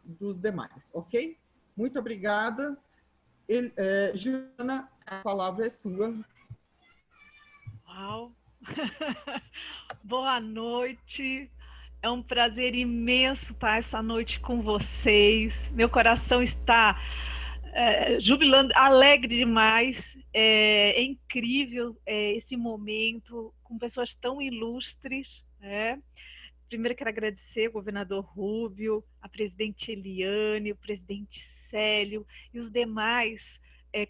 dos demais, ok? Muito obrigada. Juliana, a palavra é sua. Uau! Boa noite. É um prazer imenso estar essa noite com vocês. Meu coração está jubilando, alegre demais. É incrível esse momento com pessoas tão ilustres. Primeiro quero agradecer ao governador Rubio, a presidente Eliane, o presidente Célio e os demais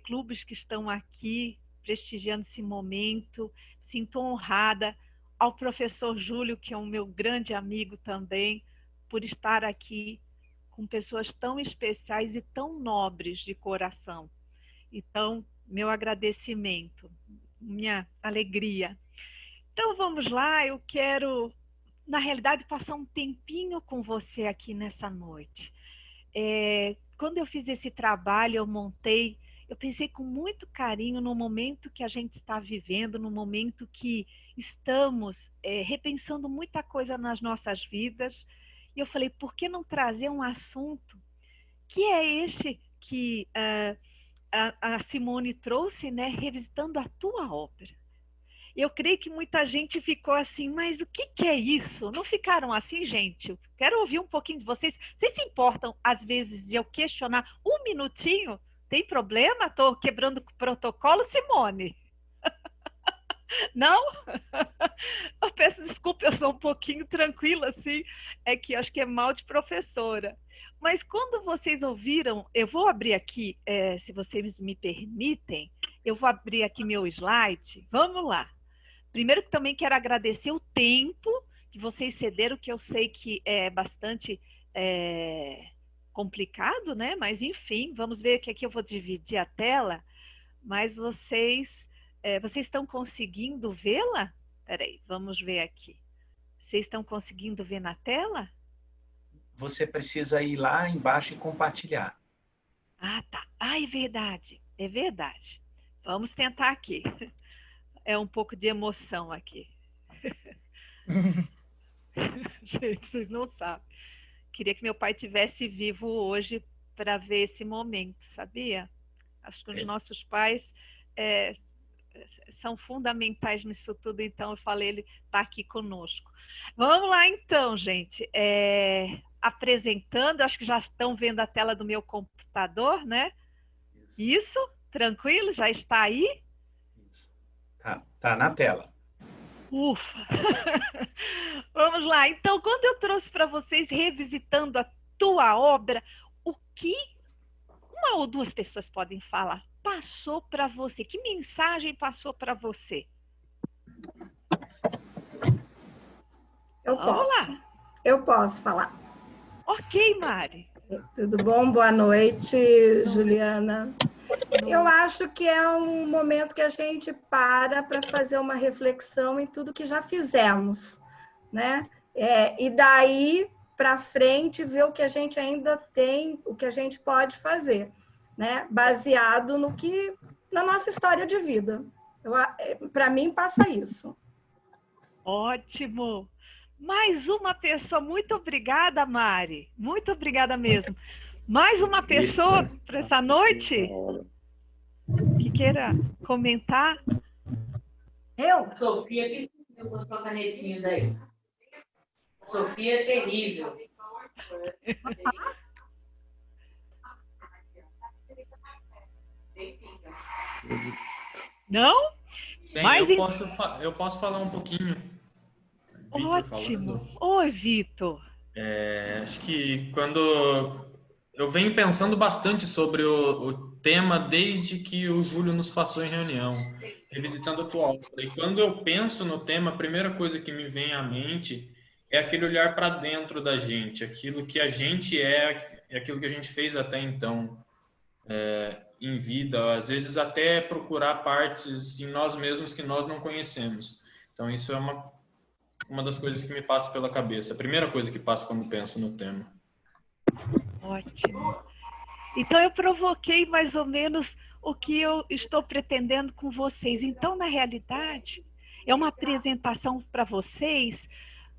clubes que estão aqui prestigiando esse momento. Sinto honrada ao professor Júlio, que é um meu grande amigo também, por estar aqui com pessoas tão especiais e tão nobres de coração. Então, meu agradecimento, minha alegria. Então, vamos lá, eu quero, na realidade, passar um tempinho com você aqui nessa noite. Quando eu fiz esse trabalho, eu pensei com muito carinho no momento que a gente está vivendo, no momento que estamos repensando muita coisa nas nossas vidas. E eu falei, por que não trazer um assunto que é este que a Simone trouxe, né, revisitando a tua ópera. Eu creio que muita gente ficou assim, mas o que é isso? Não ficaram assim, gente? Eu quero ouvir um pouquinho de vocês. Vocês se importam, às vezes, de eu questionar um minutinho? Tem problema? Estou quebrando o protocolo, Simone? Não? Eu peço desculpa, eu sou um pouquinho tranquila, assim. É que acho que é mal de professora. Mas quando vocês ouviram, eu vou abrir aqui, se vocês me permitem, eu vou abrir aqui meu slide. Vamos lá. Primeiro que também quero agradecer o tempo que vocês cederam, que eu sei que é bastante complicado, né? Mas enfim, vamos ver que aqui eu vou dividir a tela, mas vocês estão conseguindo vê-la? Peraí, vamos ver aqui. Vocês estão conseguindo ver na tela? Você precisa ir lá embaixo e compartilhar. Ah, tá. Ah, é verdade. É verdade. Vamos tentar aqui. É um pouco de emoção aqui. Gente, vocês não sabem. Queria que meu pai tivesse vivo hoje para ver esse momento, sabia? Acho que os nossos pais são fundamentais nisso tudo, então eu falei, ele está aqui conosco. Vamos lá então, gente. Apresentando, acho que já estão vendo a tela do meu computador, né? Isso? Tranquilo? Já está aí? Tá na tela. Ufa! Vamos lá. Então, quando eu trouxe para vocês revisitando a tua obra, o que uma ou duas pessoas podem falar passou para você? Que mensagem passou para você? Eu posso falar. Ok, Mari. Tudo bom? Boa noite, Juliana. Eu acho que é um momento que a gente para fazer uma reflexão em tudo que já fizemos, né? E daí para frente ver o que a gente ainda tem, o que a gente pode fazer, né? Baseado na nossa história de vida. Para mim passa isso. Ótimo. Mais uma pessoa. Muito obrigada, Mari. Muito obrigada mesmo. Mais uma pessoa para essa noite que queira comentar? Eu? Sofia, que eu pus a canetinha daí. Sofia é terrível. Não? Bem, mas eu posso falar um pouquinho. Vitor ótimo. Falando. Oi, Vitor. Acho que quando eu venho pensando bastante sobre o tema desde que o Júlio nos passou em reunião, revisitando a tua obra. E quando eu penso no tema, a primeira coisa que me vem à mente é aquele olhar para dentro da gente, aquilo que a gente é aquilo que a gente fez até então em vida, às vezes até procurar partes em nós mesmos que nós não conhecemos. Então isso é uma das coisas que me passa pela cabeça, a primeira coisa que passa quando penso no tema. Ótimo. Então eu provoquei mais ou menos o que eu estou pretendendo com vocês. Então, na realidade, é uma apresentação para vocês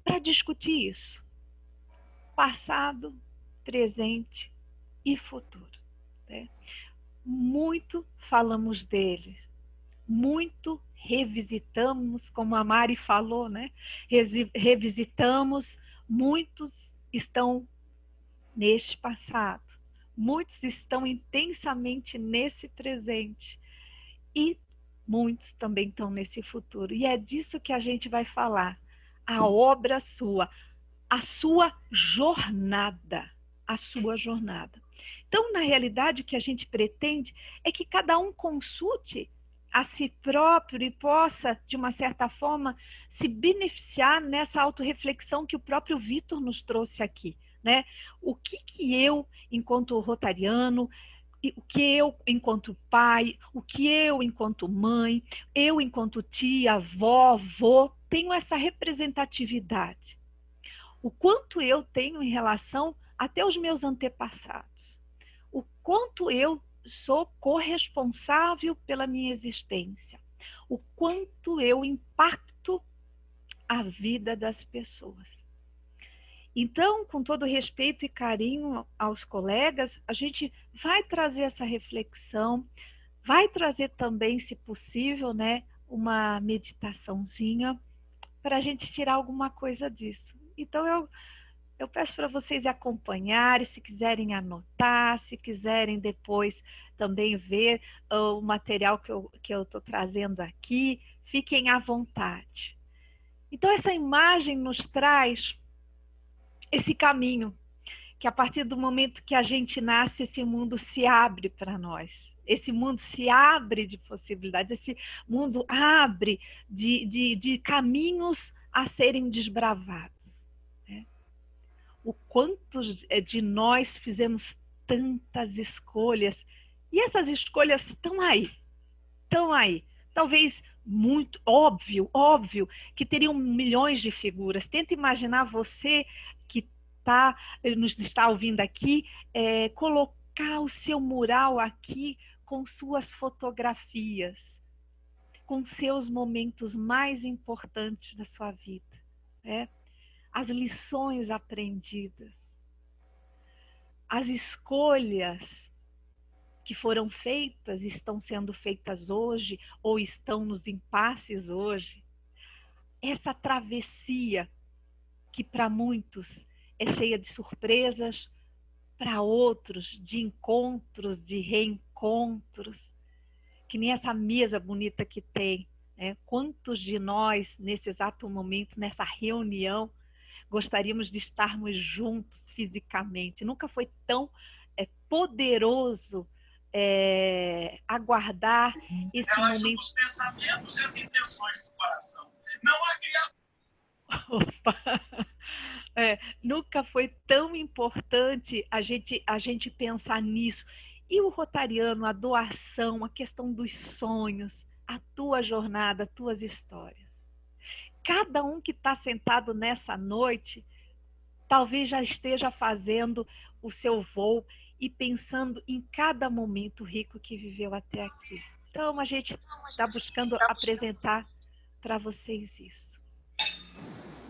para discutir isso. Passado, presente e futuro, né? Muito falamos dele, muito revisitamos, como a Mari falou, né? Revisitamos, muitos estão neste passado, muitos estão intensamente nesse presente e muitos também estão nesse futuro. E é disso que a gente vai falar, a obra sua, a sua jornada, a sua jornada. Então, na realidade, o que a gente pretende é que cada um consulte a si próprio e possa, de uma certa forma, se beneficiar nessa autorreflexão que o próprio Vitor nos trouxe aqui, né? O que eu, enquanto rotariano, o que eu, enquanto pai, o que eu, enquanto mãe, eu, enquanto tia, avó, avô, tenho essa representatividade. O quanto eu tenho em relação até os meus antepassados. O quanto eu sou corresponsável pela minha existência. O quanto eu impacto a vida das pessoas. Então, com todo respeito e carinho aos colegas, a gente vai trazer essa reflexão, vai trazer também, se possível, né, uma meditaçãozinha para a gente tirar alguma coisa disso. Então, eu peço para vocês acompanharem, se quiserem anotar, se quiserem depois também ver o material que eu estou trazendo aqui, fiquem à vontade. Então, essa imagem nos traz esse caminho, que a partir do momento que a gente nasce, esse mundo se abre para nós. Esse mundo se abre de possibilidades, esse mundo abre de caminhos a serem desbravados. Né? O quanto de nós fizemos tantas escolhas, e essas escolhas estão aí. Talvez muito óbvio que teriam milhões de figuras. Tenta imaginar você que nos está ouvindo aqui, colocar o seu mural aqui com suas fotografias, com seus momentos mais importantes da sua vida, né? As lições aprendidas, as escolhas que foram feitas, estão sendo feitas hoje, ou estão nos impasses hoje. Essa travessia que para muitos é cheia de surpresas, para outros de encontros, de reencontros, que nem essa mesa bonita que tem, né? Quantos de nós, nesse exato momento, nessa reunião, gostaríamos de estarmos juntos fisicamente? Nunca foi tão poderoso aguardar esse momento. Os pensamentos e as intenções do coração. Não há Nunca foi tão importante a gente pensar nisso. E o rotariano, a doação, a questão dos sonhos, a tua jornada, as tuas histórias. Cada um que está sentado nessa noite, talvez já esteja fazendo o seu voo e pensando em cada momento rico que viveu até aqui. Então, a gente está buscando apresentar para vocês isso.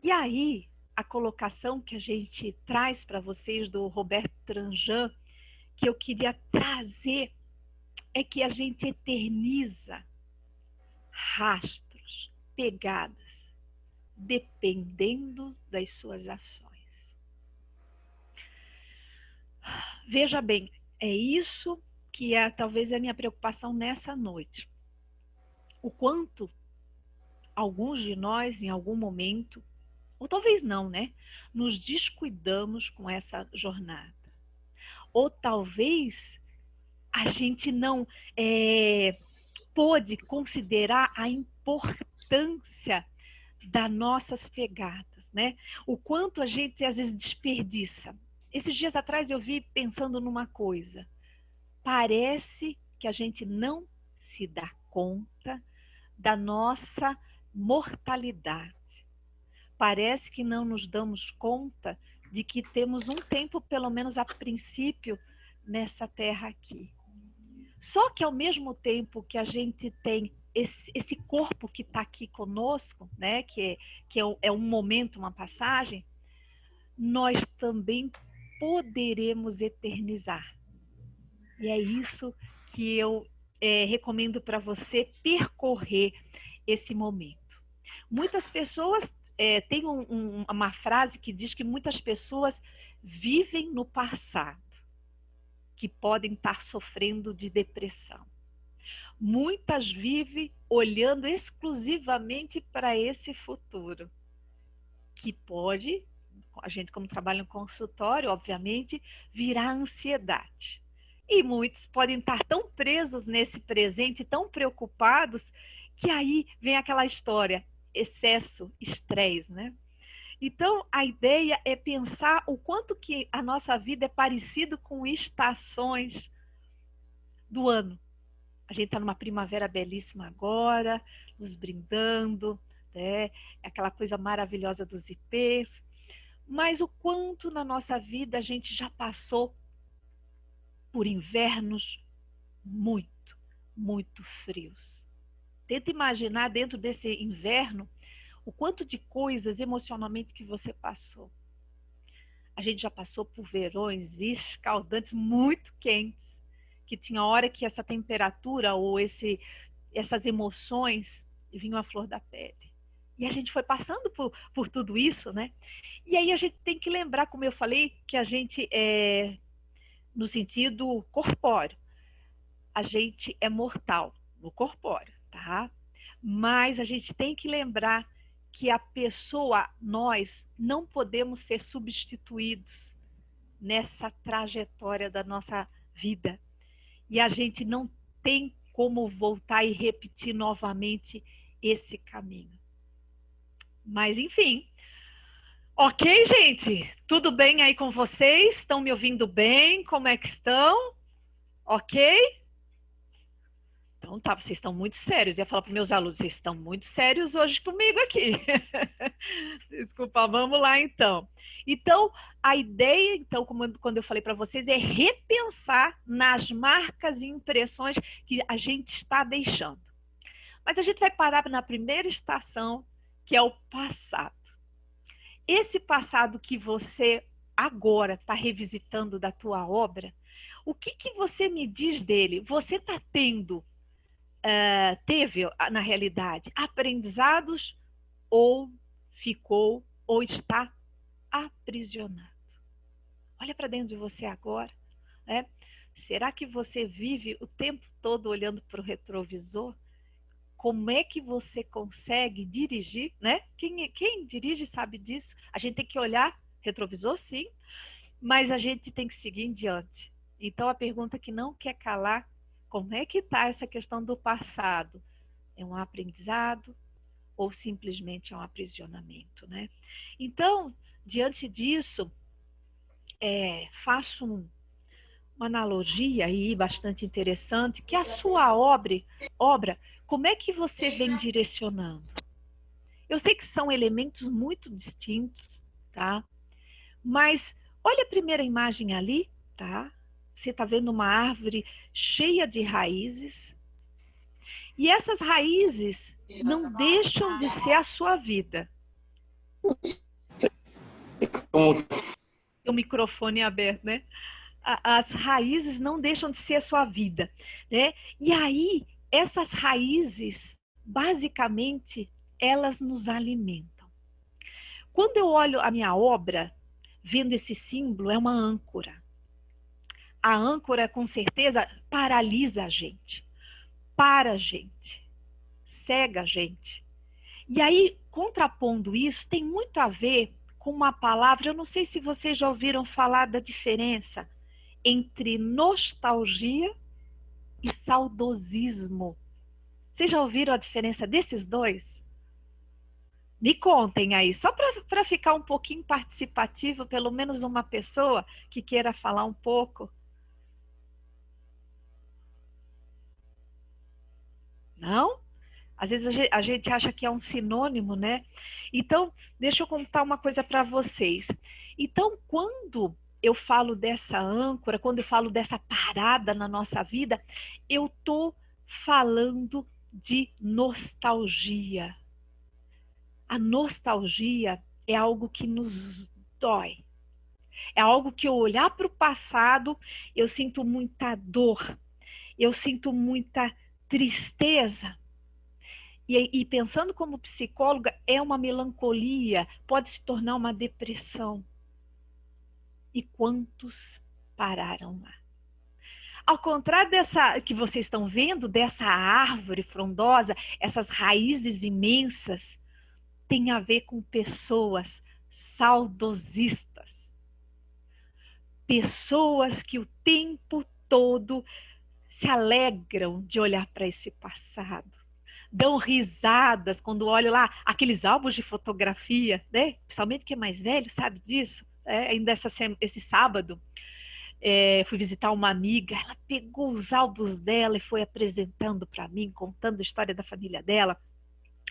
E aí, a colocação que a gente traz para vocês do Roberto Tranjan, que eu queria trazer, é que a gente eterniza rastros, pegadas, dependendo das suas ações. Veja bem, é isso que talvez a minha preocupação nessa noite. O quanto alguns de nós, em algum momento, ou talvez não, né? Nos descuidamos com essa jornada. Ou talvez a gente não pôde considerar a importância das nossas pegadas, né? O quanto a gente às vezes desperdiça. Esses dias atrás eu vi pensando numa coisa. Parece que a gente não se dá conta da nossa mortalidade. Parece que não nos damos conta de que temos um tempo, pelo menos a princípio, nessa terra aqui. Só que ao mesmo tempo que a gente tem esse corpo que está aqui conosco, né, que é um momento, uma passagem, nós também poderemos eternizar. E é isso que eu recomendo para você percorrer esse momento. Muitas pessoas, tem uma frase que diz que muitas pessoas vivem no passado, que podem estar sofrendo de depressão. Muitas vivem olhando exclusivamente para esse futuro, que pode, a gente como trabalha no consultório, obviamente, virar ansiedade. E muitos podem estar tão presos nesse presente, tão preocupados, que aí vem aquela história, excesso, estresse, né? Então, a ideia é pensar o quanto que a nossa vida é parecido com estações do ano. A gente está numa primavera belíssima agora, nos brindando, né? Aquela coisa maravilhosa dos ipês. Mas o quanto na nossa vida a gente já passou por invernos muito, muito frios. Tenta imaginar dentro desse inverno o quanto de coisas emocionalmente que você passou. A gente já passou por verões escaldantes muito quentes, que tinha hora que essa temperatura ou essas emoções vinham à flor da pele. E a gente foi passando por tudo isso, né? E aí a gente tem que lembrar, como eu falei, que a gente no sentido corpóreo, a gente é mortal no corpóreo, tá? Mas a gente tem que lembrar que a pessoa, nós, não podemos ser substituídos nessa trajetória da nossa vida. E a gente não tem como voltar e repetir novamente esse caminho. Mas, enfim. Ok, gente? Tudo bem aí com vocês? Estão me ouvindo bem? Como é que estão? Ok? Então tá, vocês estão muito sérios. Eu ia falar para meus alunos, vocês estão muito sérios hoje comigo aqui. Desculpa, vamos lá então. Então, a ideia, então, quando eu falei para vocês, é repensar nas marcas e impressões que a gente está deixando. Mas a gente vai parar na primeira estação, que é o passado. Esse passado que você agora está revisitando da tua obra, o que você me diz dele? Você está teve, na realidade, aprendizados ou ficou ou está aprisionado? Olha para dentro de você agora, né? Será que você vive o tempo todo olhando para o retrovisor? Como é que você consegue dirigir, né? Quem dirige sabe disso. A gente tem que olhar retrovisor, sim, mas a gente tem que seguir em diante. Então, a pergunta que não quer calar, como é que está essa questão do passado? É um aprendizado ou simplesmente é um aprisionamento, né? Então, diante disso, faço uma analogia aí bastante interessante, que a sua obra, como é que você vem direcionando? Eu sei que são elementos muito distintos, tá? Mas olha a primeira imagem ali, tá? Você está vendo uma árvore cheia de raízes. E essas raízes não deixam de ser a sua vida. O microfone é aberto, né? As raízes não deixam de ser a sua vida, né? E aí, essas raízes, basicamente, elas nos alimentam. Quando eu olho a minha obra, vendo esse símbolo, é uma âncora. A âncora, com certeza, paralisa a gente, para a gente, cega a gente. E aí, contrapondo isso, tem muito a ver com uma palavra, eu não sei se vocês já ouviram falar da diferença entre nostalgia e saudosismo. Vocês já ouviram a diferença desses dois? Me contem aí, só para ficar um pouquinho participativo, pelo menos uma pessoa que queira falar um pouco. Não? Às vezes a gente acha que é um sinônimo, né? Então, deixa eu contar uma coisa para vocês. Então, quando eu falo dessa âncora, quando eu falo dessa parada na nossa vida, eu estou falando de nostalgia. A nostalgia é algo que nos dói. É algo que eu olhar para o passado, eu sinto muita dor, eu sinto muita tristeza. E pensando como psicóloga, é uma melancolia, pode se tornar uma depressão. E quantos pararam lá? Ao contrário dessa que vocês estão vendo, dessa árvore frondosa, essas raízes imensas, tem a ver com pessoas saudosistas. Pessoas que o tempo todo se alegram de olhar para esse passado. Dão risadas quando olham lá aqueles álbuns de fotografia, né? Principalmente quem é mais velho sabe disso. Ainda esse sábado, fui visitar uma amiga, ela pegou os álbuns dela e foi apresentando para mim, contando a história da família dela.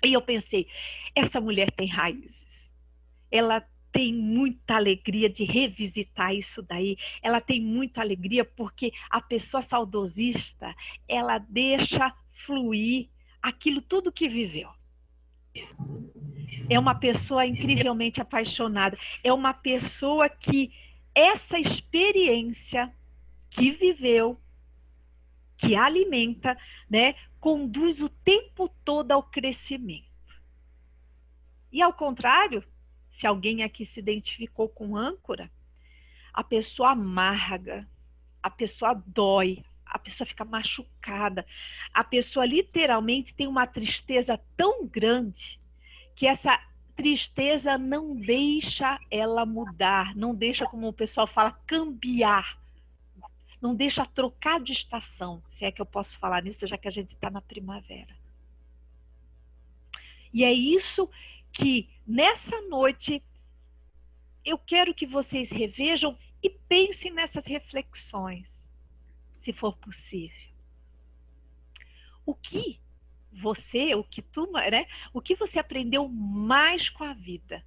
E eu pensei, essa mulher tem raízes. Ela tem muita alegria de revisitar isso daí. Ela tem muita alegria porque a pessoa saudosista, ela deixa fluir aquilo tudo que viveu. É uma pessoa incrivelmente apaixonada. É uma pessoa que essa experiência que viveu, que alimenta, né, conduz o tempo todo ao crescimento. E ao contrário, se alguém aqui se identificou com âncora, a pessoa amarga, a pessoa dói, a pessoa fica machucada, a pessoa literalmente tem uma tristeza tão grande que essa tristeza não deixa ela mudar, não deixa, como o pessoal fala, cambiar, não deixa trocar de estação, se é que eu posso falar nisso, já que a gente está na primavera. E é isso que nessa noite eu quero que vocês revejam e pensem nessas reflexões, se for possível. O que você, o que tu, né? O que você aprendeu mais com a vida?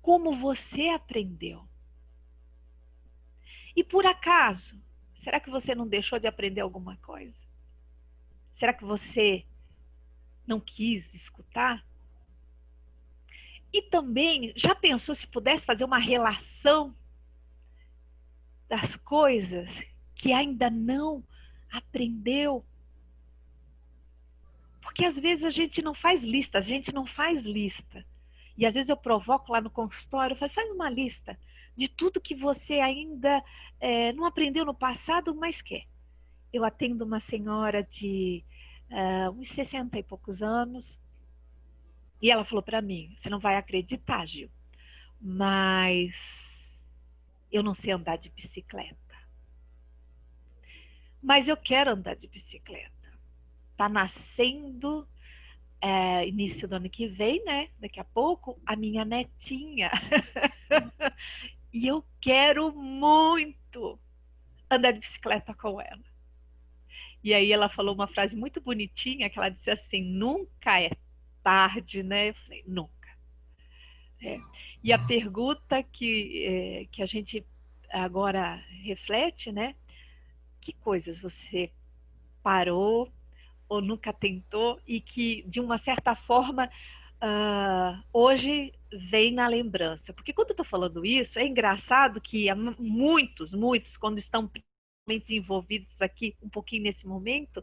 Como você aprendeu? E por acaso, será que você não deixou de aprender alguma coisa? Será que você não quis escutar? E também, já pensou se pudesse fazer uma relação das coisas que ainda não aprendeu? Porque às vezes a gente não faz lista, E às vezes eu provoco lá no consultório, eu falo, faz uma lista de tudo que você ainda não aprendeu no passado, mas quer. Eu atendo uma senhora de uns 60 e poucos anos, e ela falou para mim, você não vai acreditar, Gil, mas eu não sei andar de bicicleta. Mas eu quero andar de bicicleta. Está nascendo, início do ano que vem, né? Daqui a pouco, a minha netinha. E eu quero muito andar de bicicleta com ela. E aí ela falou uma frase muito bonitinha, que ela disse assim, nunca é tarde, né? Eu falei, nunca. E a pergunta que a gente agora reflete, né? Que coisas você parou ou nunca tentou e que, de uma certa forma, hoje vem na lembrança? Porque quando eu estou falando isso, é engraçado que muitos, quando estão envolvidos aqui um pouquinho nesse momento,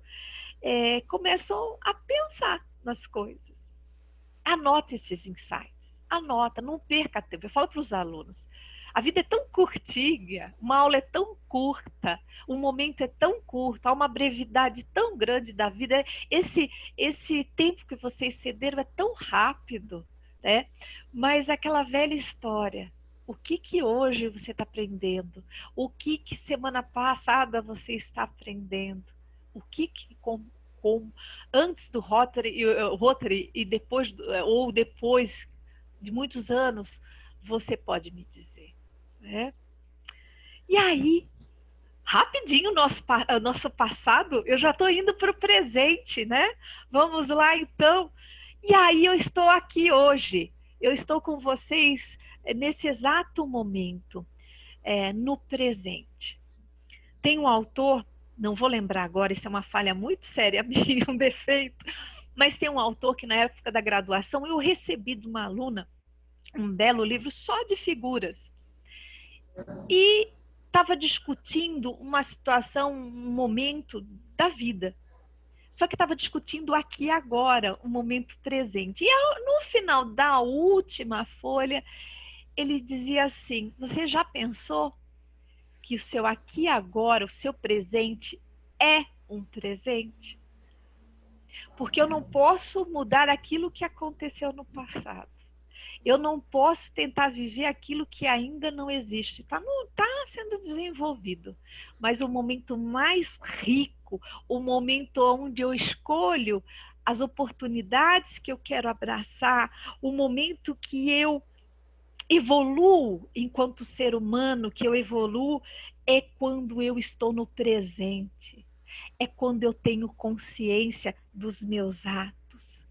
começam a pensar nas coisas. Anota esses insights, anota, não perca tempo. Eu falo para os alunos, a vida é tão curtinha, uma aula é tão curta, um momento é tão curto, há uma brevidade tão grande da vida. Esse tempo que vocês cederam é tão rápido, né? Mas aquela velha história, o que hoje você está aprendendo? O que semana passada você está aprendendo? O que antes do Rotary e depois, ou depois de muitos anos, você pode me dizer? Né? E aí, rapidinho o nosso passado, eu já estou indo para o presente, né? Vamos lá então. E aí eu estou aqui hoje, eu estou com vocês nesse exato momento, no presente. Tem um autor, não vou lembrar agora, isso é uma falha muito séria minha, um defeito, mas tem um autor que na época da graduação eu recebi de uma aluna um belo livro só de figuras. e estava discutindo uma situação, um momento da vida. Só que estava discutindo aqui e agora, o momento presente. E no final da última folha, ele dizia assim: você já pensou que o seu aqui e agora, o seu presente, é um presente? Porque eu não posso mudar aquilo que aconteceu no passado. Eu não posso tentar viver aquilo que ainda não existe. Está sendo desenvolvido. Mas o momento mais rico, o momento onde eu escolho as oportunidades que eu quero abraçar, o momento que eu evoluo enquanto ser humano, que eu evoluo, é quando eu estou no presente. É quando eu tenho consciência dos meus atos.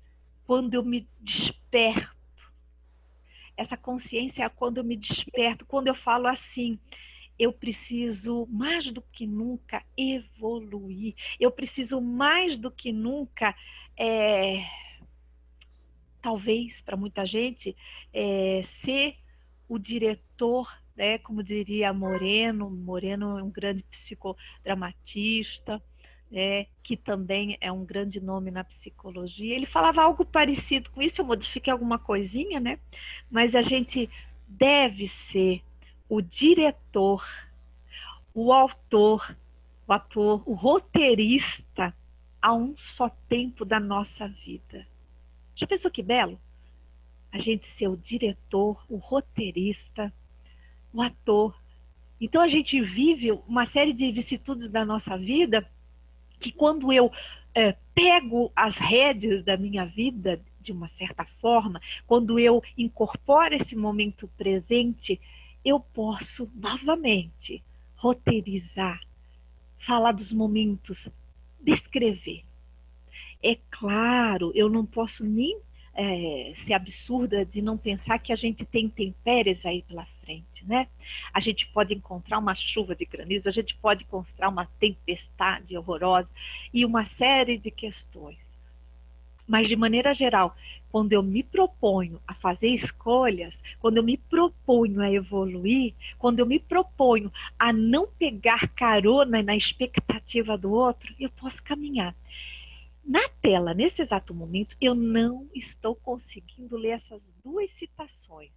Quando eu me desperto. Essa consciência é quando eu me desperto, quando eu falo assim: eu preciso mais do que nunca evoluir, eu preciso mais do que nunca, talvez para muita gente, ser o diretor, né, como diria Moreno é um grande psicodramatista, que também é um grande nome na psicologia. Ele falava algo parecido com isso, eu modifiquei alguma coisinha, né? Mas a gente deve ser o diretor, o autor, o ator, o roteirista a um só tempo da nossa vida. Já pensou que belo? A gente ser o diretor, o roteirista, o ator. Então a gente vive uma série de vicissitudes da nossa vida que quando eu pego as rédeas da minha vida, de uma certa forma, quando eu incorporo esse momento presente, eu posso novamente roteirizar, falar dos momentos, descrever. É claro, eu não posso nem ser absurda de não pensar que a gente tem intempéries aí pela frente, né? A gente pode encontrar uma chuva de granizo, a gente pode encontrar uma tempestade horrorosa e uma série de questões. Mas, de maneira geral, quando eu me proponho a fazer escolhas, quando eu me proponho a evoluir, quando eu me proponho a não pegar carona na expectativa do outro, eu posso caminhar. Na tela, nesse exato momento, eu não estou conseguindo ler essas duas citações,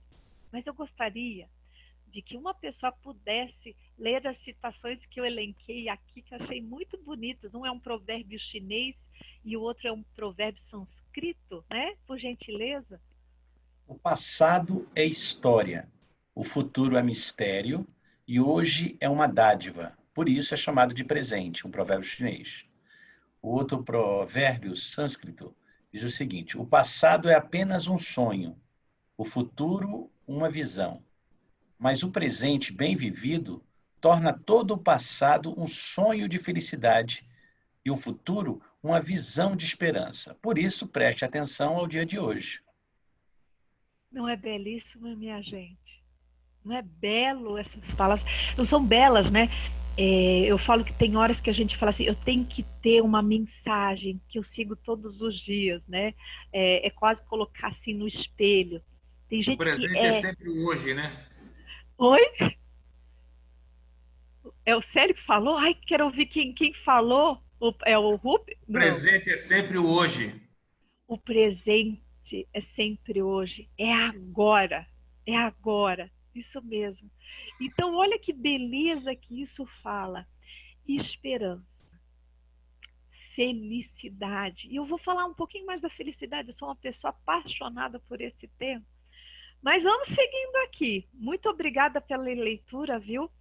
mas eu gostaria de que uma pessoa pudesse ler as citações que eu elenquei aqui, que eu achei muito bonitas. Um é um provérbio chinês e o outro é um provérbio sânscrito, né? Por gentileza. O passado é história, o futuro é mistério e hoje é uma dádiva. Por isso é chamado de presente, um provérbio chinês. O outro provérbio sânscrito diz o seguinte: o passado é apenas um sonho, o futuro uma visão. Mas o presente bem vivido torna todo o passado um sonho de felicidade e o futuro uma visão de esperança. Por isso, preste atenção ao dia de hoje. Não é belíssimo, minha gente? Não é belo essas palavras? Não são belas, né? Eu falo que tem horas que a gente fala assim, eu tenho que ter uma mensagem que eu sigo todos os dias, né? É quase colocar assim no espelho. Tem gente o presente que é sempre o hoje, né? Oi? É o Célio que falou? Ai, quero ouvir quem falou. É o Rup? O presente é sempre o hoje. O presente é sempre hoje. É agora. É agora. Isso mesmo. Então, olha que beleza que isso fala. Esperança. Felicidade. E eu vou falar um pouquinho mais da felicidade. Eu sou uma pessoa apaixonada por esse tema. Mas vamos seguindo aqui. Muito obrigada pela leitura, viu?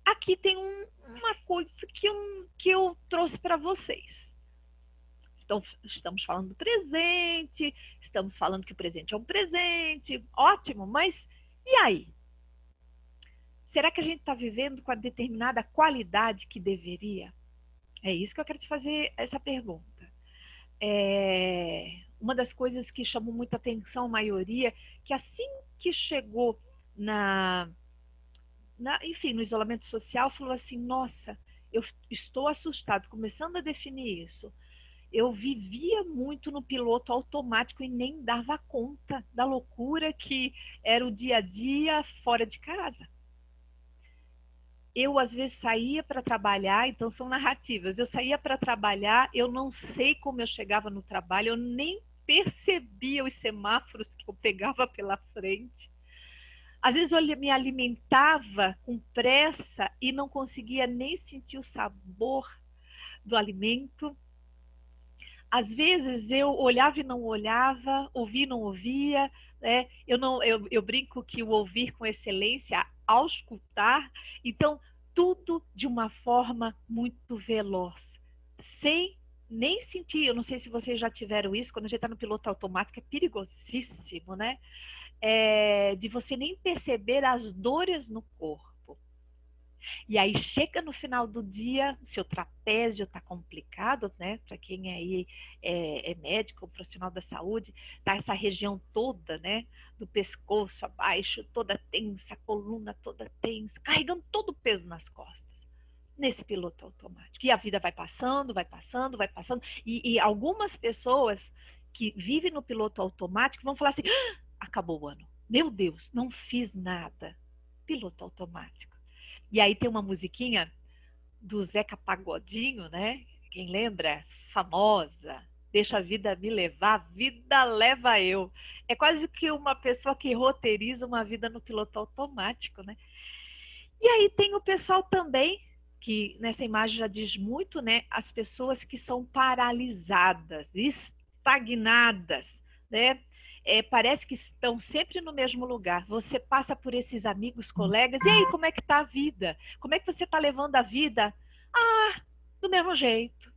Aqui tem uma coisa que eu trouxe para vocês. Então, estamos falando do presente, estamos falando que o presente é um presente, ótimo, mas e aí? Será que a gente está vivendo com a determinada qualidade que deveria? É isso que eu quero te fazer essa pergunta. Uma das coisas que chamou muita atenção a maioria, que assim que chegou enfim, no isolamento social, falou assim, nossa, eu estou assustado, começando a definir isso. Eu vivia muito no piloto automático e nem dava conta da loucura que era o dia a dia fora de casa. eu às vezes saía para trabalhar, então são narrativas. Eu saía para trabalhar, eu não sei como eu chegava no trabalho, eu nem percebia os semáforos que eu pegava pela frente. Às vezes eu me alimentava com pressa e não conseguia nem sentir o sabor do alimento. Às vezes eu olhava e não olhava, ouvia e não ouvia, né? Eu brinco que o ouvir com excelência, auscultar, então tudo de uma forma muito veloz, sem nem sentir. Eu não sei se vocês já tiveram isso, quando a gente está no piloto automático é perigosíssimo, né? De você nem perceber as dores no corpo. E aí chega no final do dia, seu trapézio está complicado, né? Para quem aí é médico, profissional da saúde, tá essa região toda, né? Do pescoço abaixo, toda tensa, a coluna toda tensa, carregando todo o peso nas costas, nesse piloto automático. E a vida vai passando, vai passando, vai passando. E algumas pessoas que vivem no piloto automático vão falar assim, ah, acabou o ano. Meu Deus, não fiz nada. Piloto automático. E aí tem uma musiquinha do Zeca Pagodinho, né? Quem lembra? Famosa. Deixa a vida me levar, a vida leva eu. É quase que uma pessoa que roteiriza uma vida no piloto automático, né? E aí tem o pessoal também, que nessa imagem já diz muito, né? As pessoas que são paralisadas, estagnadas, né? Parece que estão sempre no mesmo lugar. Você passa por esses amigos, colegas, e aí, como é que está a vida? Como é que você está levando a vida? Ah, do mesmo jeito.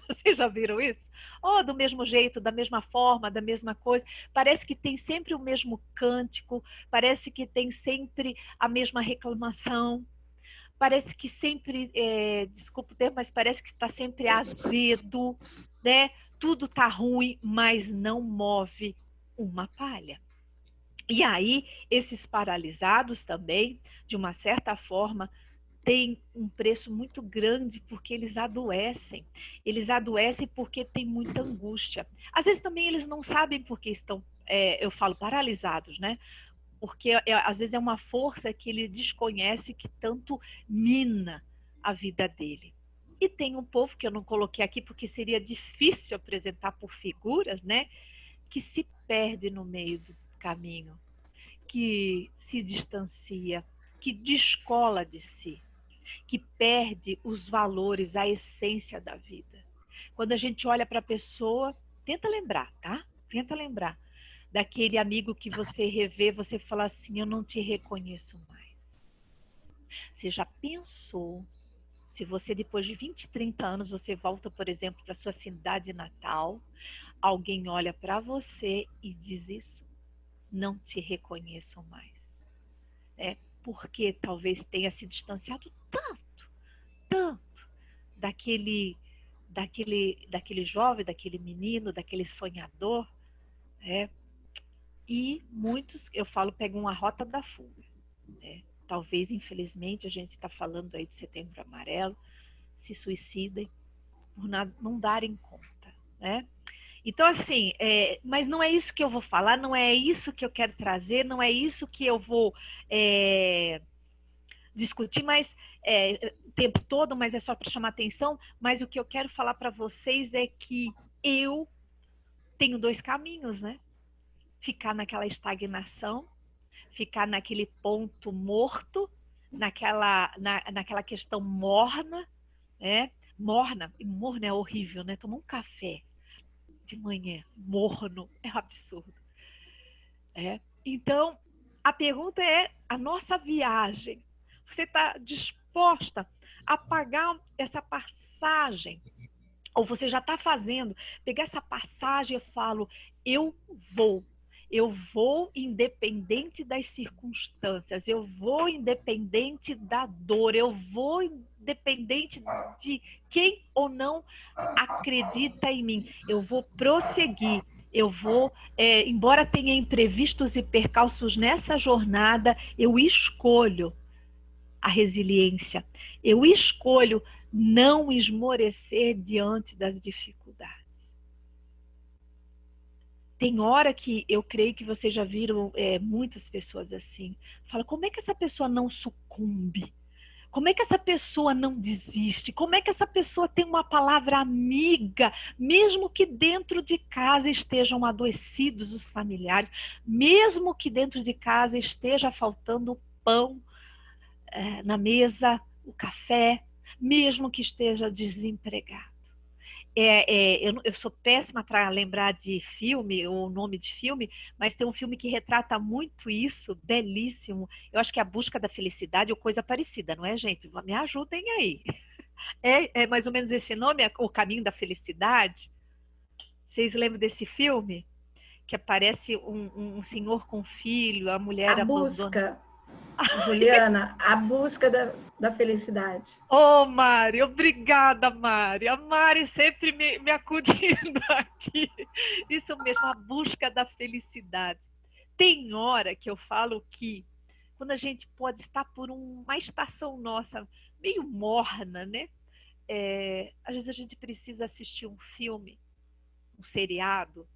Vocês já viram isso? Oh, do mesmo jeito, da mesma forma, da mesma coisa. Parece que tem sempre o mesmo cântico, parece que tem sempre a mesma reclamação, parece que sempre, desculpa o termo, mas parece que está sempre azedo, né? Tudo está ruim, mas não move uma palha. E aí, esses paralisados também, de uma certa forma, têm um preço muito grande porque eles adoecem. Eles adoecem porque tem muita angústia. Às vezes também eles não sabem porque estão, eu falo paralisados, né? Porque às vezes é uma força que ele desconhece que tanto mina a vida dele. E tem um povo que eu não coloquei aqui porque seria difícil apresentar por figuras, né? Que se perde no meio do caminho, que se distancia, que descola de si, que perde os valores, a essência da vida. Quando a gente olha para a pessoa, tenta lembrar, tá? Tenta lembrar daquele amigo que você revê, você fala assim, eu não te reconheço mais. Você já pensou, se você depois de 20, 30 anos, você volta, por exemplo, para sua cidade natal, alguém olha para você e diz isso, não te reconheço mais. Porque talvez tenha se distanciado tanto daquele jovem, daquele menino, daquele sonhador, e muitos, eu falo, pegam a rota da fuga. Talvez, infelizmente, a gente está falando aí de Setembro Amarelo, se suicidem por não darem conta, né? Então, assim, mas não é isso que eu vou falar, não é isso que eu quero trazer, não é isso que eu vou discutir mais o tempo todo, mas é só para chamar atenção. Mas o que eu quero falar para vocês é que eu tenho dois caminhos, né? Ficar naquela estagnação, ficar naquele ponto morto, naquela questão morna, né? Morna é horrível, né? Tomar um café de manhã, morno, é um absurdo. Então, a pergunta é a nossa viagem. Você está disposta a pagar essa passagem? Ou você já está fazendo? Pegar essa passagem e falo, eu vou independente das circunstâncias, eu vou independente da dor, eu vou independente de quem ou não acredita em mim, eu vou prosseguir, eu vou, embora tenha imprevistos e percalços nessa jornada, eu escolho a resiliência, eu escolho não esmorecer diante das dificuldades. Tem hora que eu creio que vocês já viram muitas pessoas assim. Fala, como é que essa pessoa não sucumbe? Como é que essa pessoa não desiste? Como é que essa pessoa tem uma palavra amiga, mesmo que dentro de casa estejam adoecidos os familiares, mesmo que dentro de casa esteja faltando o pão na mesa, o café, mesmo que esteja desempregado. Eu sou péssima para lembrar de filme, ou nome de filme, mas tem um filme que retrata muito isso, belíssimo. Eu acho que é A Busca da Felicidade ou coisa parecida, não é, gente? Me ajudem aí. É mais ou menos esse nome, O Caminho da Felicidade? Vocês lembram desse filme? Que aparece um senhor com filho, a mulher A abandona. busca, Juliana, a busca da felicidade. Oh, Mari, obrigada, Mari. A Mari sempre me acudindo aqui. Isso mesmo, a busca da felicidade. Tem hora que eu falo que quando a gente pode estar por uma estação nossa meio morna, né? Às vezes a gente precisa assistir um filme, um seriado,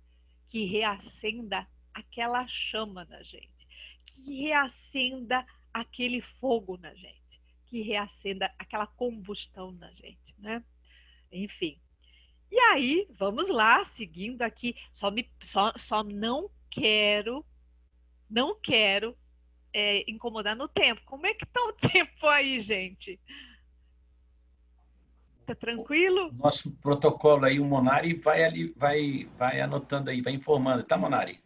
que reacenda aquela chama na gente, que reacenda aquele fogo na gente, que reacenda aquela combustão na gente, né? Enfim. E aí, vamos lá, seguindo aqui. Só não quero incomodar no tempo. Como é que tá o tempo aí, gente? Tá tranquilo? Nosso protocolo aí, o Monari vai ali, vai anotando aí, vai informando, tá, Monari?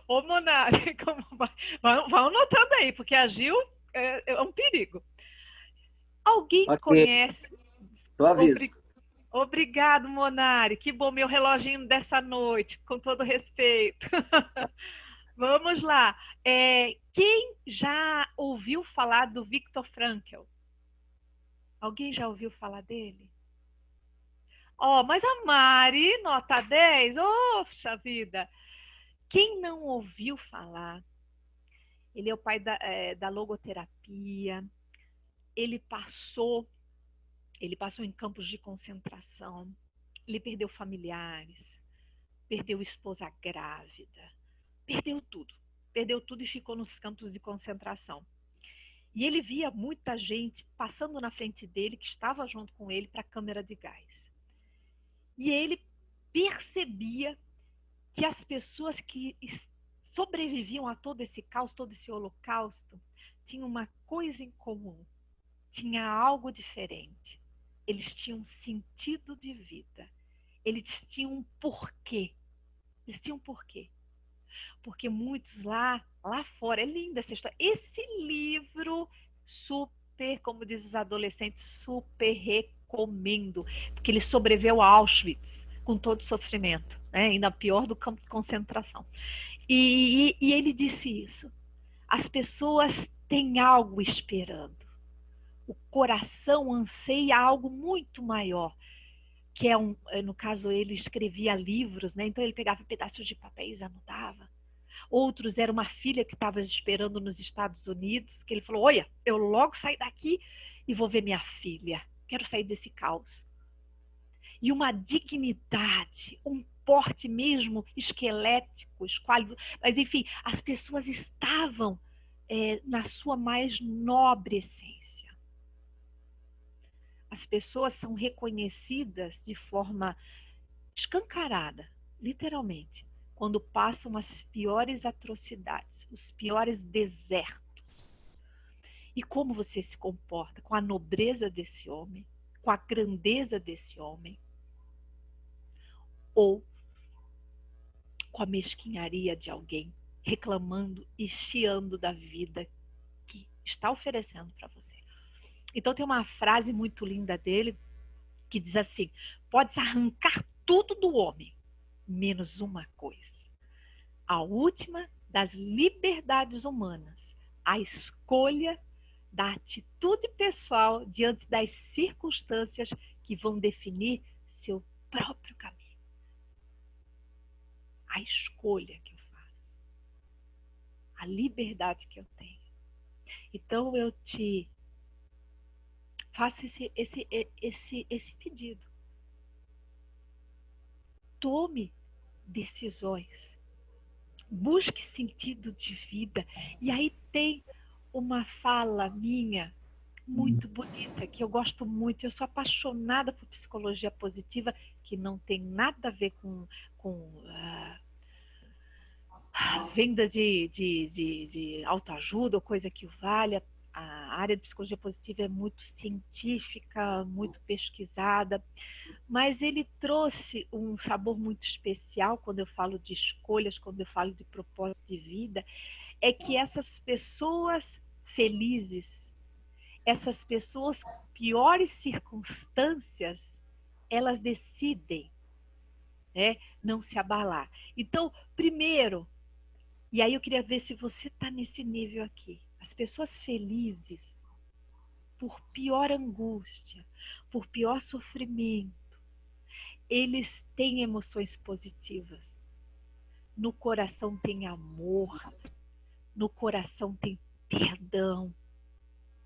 Ô, Monari, como vai? Vai anotando aí, porque a Gil é um perigo. Alguém Ok. conhece? Só aviso. Obrigado, Monari. Que bom, meu reloginho dessa noite, com todo respeito. Vamos lá. Quem já ouviu falar do Viktor Frankl? Alguém já ouviu falar dele? Mas a Mari, nota 10, puxa vida. Quem não ouviu falar? Ele é o pai da logoterapia. Ele passou em campos de concentração. Ele perdeu familiares, perdeu esposa grávida, perdeu tudo e ficou nos campos de concentração. E ele via muita gente passando na frente dele, que estava junto com ele, para a câmara de gás. E ele percebia que as pessoas que sobreviviam a todo esse caos, todo esse holocausto, tinham uma coisa em comum, tinha algo diferente. Eles tinham sentido de vida, eles tinham um porquê. Eles tinham um porquê. Porque muitos lá fora, é linda essa história. Esse livro, super, como diz os adolescentes, super recomendo, porque ele sobreviveu a Auschwitz com todo o sofrimento, né? Ainda pior do campo de concentração. E ele disse isso. As pessoas têm algo esperando. O coração anseia algo muito maior, que no caso, ele escrevia livros, né? Então ele pegava pedaços de papéis e anotava. Outros era uma filha que estava esperando nos Estados Unidos, que ele falou, olha, eu logo saio daqui e vou ver minha filha. Quero sair desse caos. E uma dignidade, um porte mesmo esquelético, esquálido. Mas, enfim, as pessoas estavam na sua mais nobre essência. As pessoas são reconhecidas de forma escancarada, literalmente, quando passam as piores atrocidades, os piores desertos. E como você se comporta com a nobreza desse homem, com a grandeza desse homem, ou com a mesquinharia de alguém reclamando e chiando da vida que está oferecendo para você. Então tem uma frase muito linda dele que diz assim: podes arrancar tudo do homem, menos uma coisa. A última das liberdades humanas, a escolha da atitude pessoal diante das circunstâncias que vão definir seu próprio caminho. A escolha que eu faço, a liberdade que eu tenho. Então eu te faço esse pedido. Tome decisões. Busque sentido de vida. E aí tem uma fala minha muito bonita, que eu gosto muito. Eu sou apaixonada por psicologia positiva, que não tem nada a ver com venda de autoajuda ou coisa que o valha. A área de psicologia positiva é muito científica, muito pesquisada, mas ele trouxe um sabor muito especial quando eu falo de escolhas, quando eu falo de propósito de vida, é que essas pessoas felizes, essas pessoas com piores circunstâncias, elas decidem, né, não se abalar. Então, primeiro, e aí eu queria ver se você está nesse nível aqui. As pessoas felizes, por pior angústia, por pior sofrimento, eles têm emoções positivas. No coração tem amor, no coração tem perdão,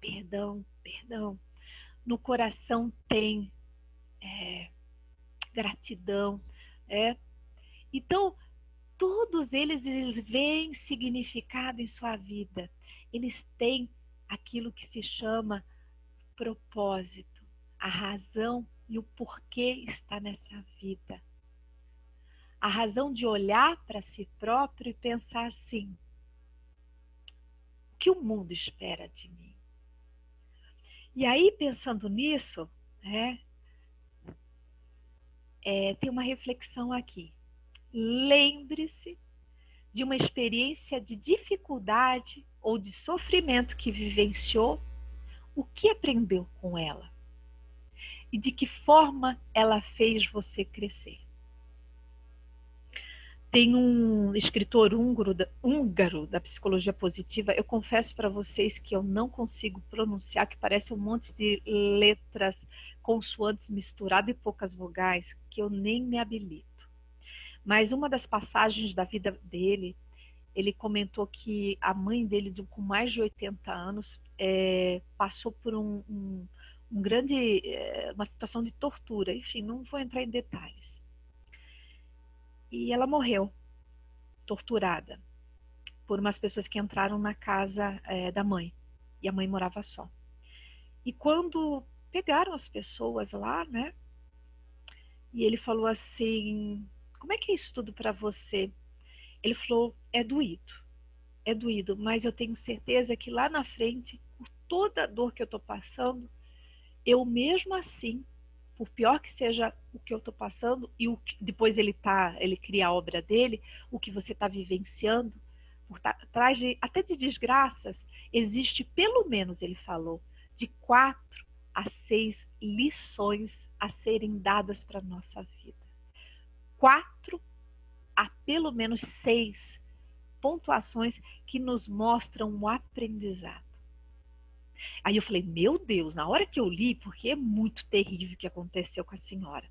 perdão. No coração tem gratidão. Então, todos eles veem significado em sua vida. Eles têm aquilo que se chama propósito, a razão e o porquê está nessa vida. A razão de olhar para si próprio e pensar assim: o que o mundo espera de mim? E aí, pensando nisso, tem uma reflexão aqui. Lembre-se de uma experiência de dificuldade ou de sofrimento que vivenciou, o que aprendeu com ela e de que forma ela fez você crescer. Tem um escritor húngaro da psicologia positiva, eu confesso para vocês que eu não consigo pronunciar, que parece um monte de letras, consoantes misturadas e poucas vogais, que eu nem me habilito. Mas uma das passagens da vida dele, ele comentou que a mãe dele, com mais de 80 anos, passou por uma situação de tortura. Enfim, não vou entrar em detalhes. E ela morreu, torturada, por umas pessoas que entraram na casa da mãe. E a mãe morava só. E quando pegaram as pessoas lá, né? E ele falou assim: como é que é isso tudo para você? Ele falou: é doído, mas eu tenho certeza que lá na frente, por toda a dor que eu estou passando, eu mesmo assim, por pior que seja o que eu estou passando, e depois ele cria a obra dele, o que você está vivenciando, por trás até de desgraças, existe pelo menos, ele falou, de 4 a 6 lições a serem dadas para a nossa vida. 4 a pelo menos 6 pontuações que nos mostram um aprendizado. Aí eu falei: meu Deus, na hora que eu li, porque é muito terrível o que aconteceu com a senhora,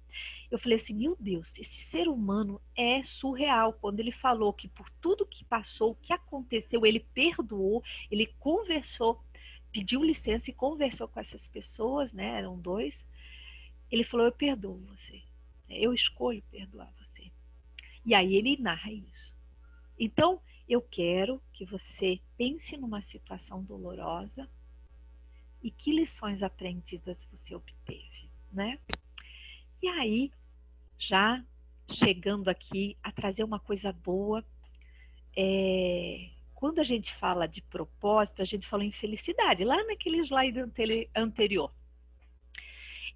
eu falei assim: meu Deus, esse ser humano é surreal. Quando ele falou que por tudo que passou, o que aconteceu, ele perdoou, ele conversou, pediu licença e conversou com essas pessoas, né? Eram 2. Ele falou: eu perdoo você, eu escolho perdoar você. E aí ele narra isso. Então, eu quero que você pense numa situação dolorosa e que lições aprendidas você obteve, né? E aí, já chegando aqui a trazer uma coisa boa, quando a gente fala de propósito, a gente falou em felicidade, lá naquele slide anterior.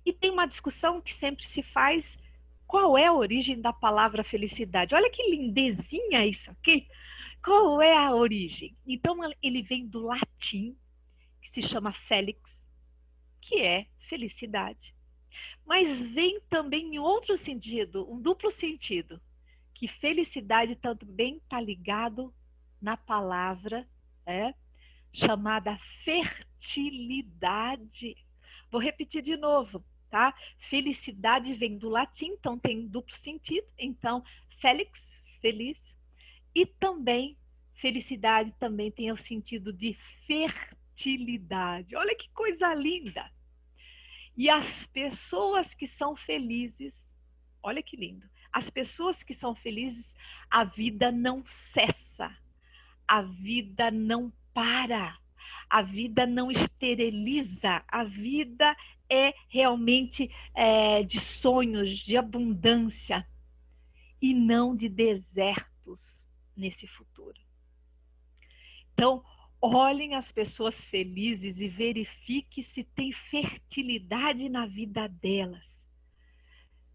E tem uma discussão que sempre se faz: qual é a origem da palavra felicidade? Olha que lindezinha isso aqui. Qual é a origem? Então, ele vem do latim, que se chama felix, que é felicidade. Mas vem também em outro sentido, um duplo sentido, que felicidade também está ligado na palavra chamada fertilidade. Vou repetir de novo, tá? Felicidade vem do latim, então tem duplo sentido. Então, felix, feliz. E também, felicidade também tem o sentido de fertilidade. Olha que coisa linda! E as pessoas que são felizes, olha que lindo, as pessoas que são felizes, a vida não cessa, a vida não para, A vida não esteriliza, a vida é realmente de sonhos, de abundância e não de desertos nesse futuro. Então, olhem as pessoas felizes e verifique se tem fertilidade na vida delas.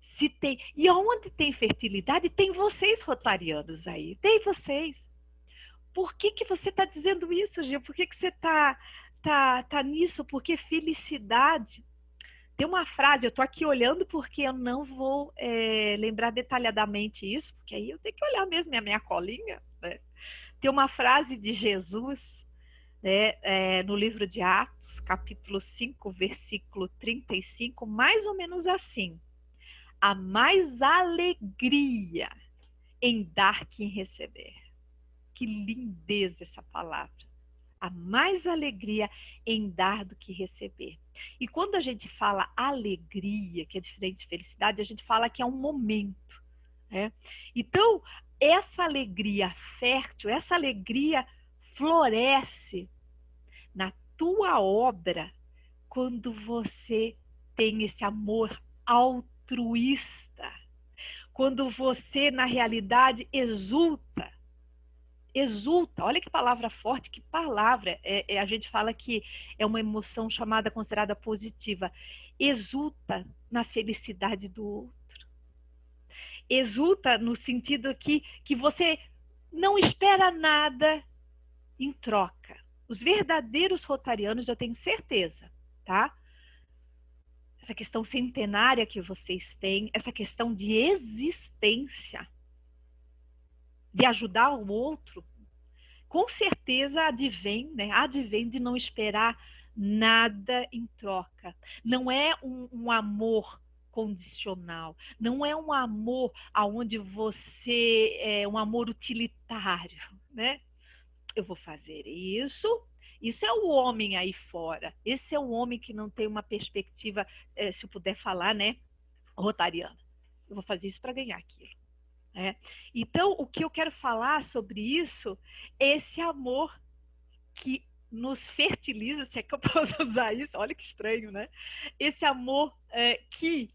Se tem. E onde tem fertilidade, tem vocês rotarianos aí, tem vocês. Por que você está dizendo isso, Gil? Por que você tá nisso? Porque felicidade. Tem uma frase, eu estou aqui olhando porque eu não vou lembrar detalhadamente isso, porque aí eu tenho que olhar mesmo a minha colinha. Né? Tem uma frase de Jesus, né, no livro de Atos, capítulo 5, versículo 35, mais ou menos assim. Há mais alegria em dar que em receber. Que lindeza essa palavra. Há mais alegria em dar do que receber. E quando a gente fala alegria, que é diferente de felicidade, a gente fala que é um momento. Né? Então, essa alegria fértil, essa alegria floresce na tua obra quando você tem esse amor altruísta. Quando você, na realidade, exulta. Exulta, olha que palavra forte, que palavra. A gente fala que é uma emoção chamada, considerada positiva. Exulta na felicidade do outro. Exulta no sentido que você não espera nada em troca. Os verdadeiros rotarianos, eu tenho certeza, tá? Essa questão centenária que vocês têm, essa questão de existência, de ajudar o outro, com certeza advém, né? Advém de não esperar nada em troca. Não é um amor condicional, não é um amor aonde você é um amor utilitário, né? Eu vou fazer isso. Isso é o homem aí fora. Esse é o homem que não tem uma perspectiva, se eu puder falar, né, rotariana. Eu vou fazer isso para ganhar aquilo. Então, o que eu quero falar sobre isso é esse amor que nos fertiliza, se é que eu posso usar isso, olha que estranho, né? Esse amor que,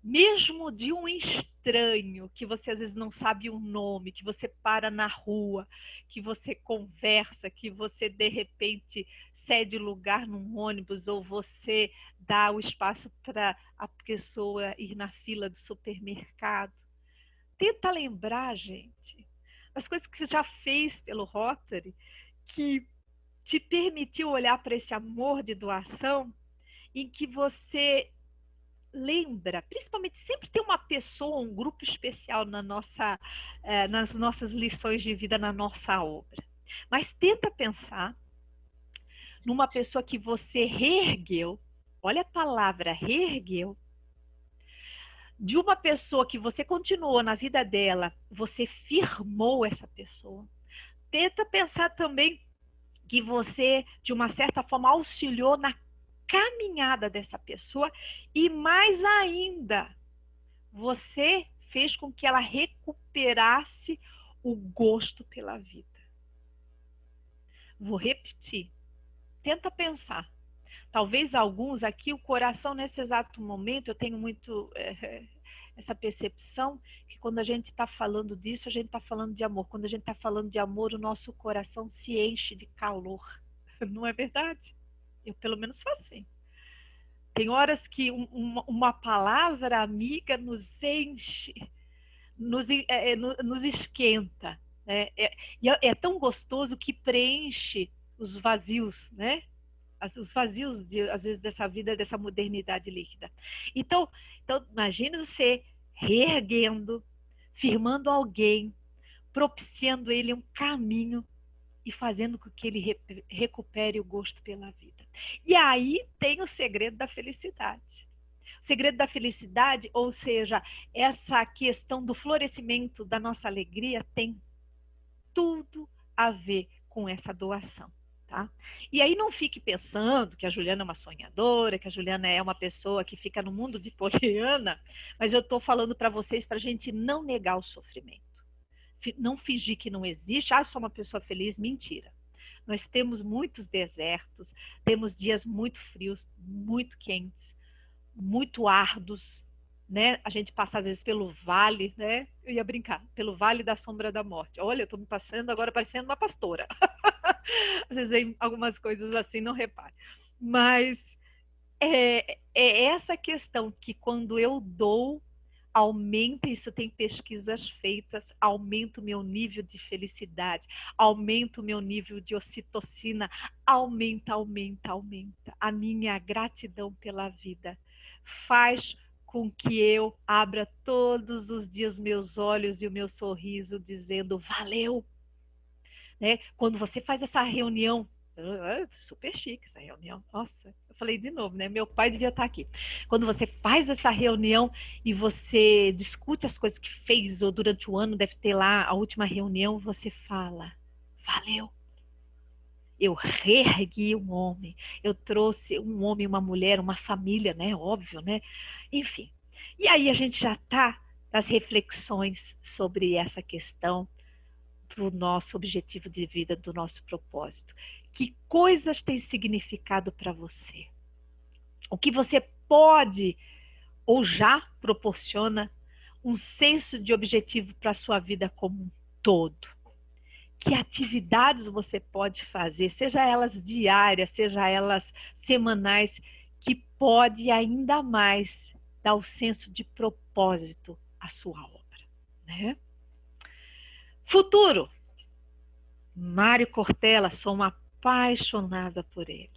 mesmo de um estranho, que você às vezes não sabe o nome, que você para na rua, que você conversa, que você de repente cede lugar num ônibus ou você dá o espaço para a pessoa ir na fila do supermercado. Tenta lembrar, gente, das coisas que você já fez pelo Rotary, que te permitiu olhar para esse amor de doação, em que você lembra, principalmente sempre tem uma pessoa, um grupo especial nas nossas lições de vida, na nossa obra. Mas tenta pensar numa pessoa que você reergueu, olha a palavra reergueu, de uma pessoa que você continuou na vida dela, você firmou essa pessoa. Tenta pensar também que você, de uma certa forma, auxiliou na caminhada dessa pessoa e, mais ainda, você fez com que ela recuperasse o gosto pela vida. Vou repetir. Tenta pensar. Talvez alguns aqui, o coração nesse exato momento, eu tenho muito essa percepção que quando a gente está falando disso, a gente está falando de amor. Quando a gente está falando de amor, o nosso coração se enche de calor. Não é verdade? Eu pelo menos sou assim. Tem horas que uma palavra amiga nos enche, nos esquenta. Né? É tão gostoso que preenche os vazios, né? Os vazios, às vezes, dessa vida, dessa modernidade líquida. Então imagine você reerguendo, firmando alguém, propiciando ele um caminho e fazendo com que ele recupere o gosto pela vida. E aí tem o segredo da felicidade. O segredo da felicidade, ou seja, essa questão do florescimento da nossa alegria, tem tudo a ver com essa doação. Tá? E aí não fique pensando que a Juliana é uma sonhadora, que a Juliana é uma pessoa que fica no mundo de Poliana, mas eu estou falando para vocês para a gente não negar o sofrimento. Não fingir que não existe, sou uma pessoa feliz, mentira. Nós temos muitos desertos, temos dias muito frios, muito quentes, muito árduos, né? A gente passa às vezes pelo vale, né? Eu ia brincar, pelo vale da sombra da morte. Olha, eu estou me passando agora parecendo uma pastora. Às vezes vem algumas coisas assim, não repare. Mas é essa questão que quando eu dou, aumenta, isso tem pesquisas feitas, aumenta o meu nível de felicidade, aumenta o meu nível de ocitocina, aumenta a minha gratidão pela vida. Faz com que eu abra todos os dias meus olhos e o meu sorriso dizendo valeu. Né? Quando você faz essa reunião, super chique essa reunião, nossa, eu falei de novo, né? Meu pai devia estar aqui. Quando você faz essa reunião e você discute as coisas que fez, ou durante o ano deve ter lá a última reunião, você fala, valeu. Eu reergui um homem, eu trouxe um homem, uma mulher, uma família, né? Óbvio, né? Enfim. E aí a gente já está nas reflexões sobre essa questão do nosso objetivo de vida, do nosso propósito. Que coisas têm significado para você? O que você pode ou já proporciona um senso de objetivo para a sua vida como um todo? Que atividades você pode fazer, seja elas diárias, seja elas semanais, que pode ainda mais dar o senso de propósito à sua obra, né? Futuro. Mário Cortella, sou uma apaixonada por ele.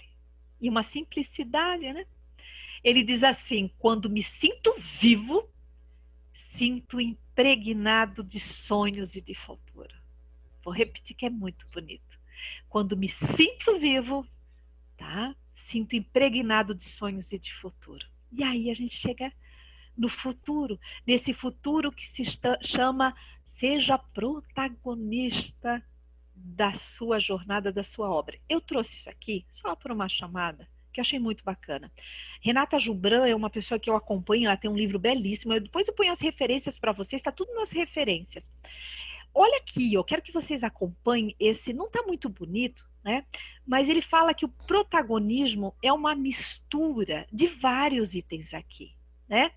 E uma simplicidade, né? Ele diz assim, quando me sinto vivo, sinto impregnado de sonhos e de futuro. Vou repetir que é muito bonito. Quando me sinto vivo, tá? Sinto impregnado de sonhos e de futuro. E aí a gente chega no futuro, nesse futuro que se chama seja protagonista da sua jornada, da sua obra. Eu trouxe isso aqui só por uma chamada que eu achei muito bacana. Renata Jubran é uma pessoa que eu acompanho, ela tem um livro belíssimo, depois eu ponho as referências para vocês, está tudo nas referências. Olha aqui, eu quero que vocês acompanhem esse, não está muito bonito, né? Mas ele fala que o protagonismo é uma mistura de vários itens aqui, né?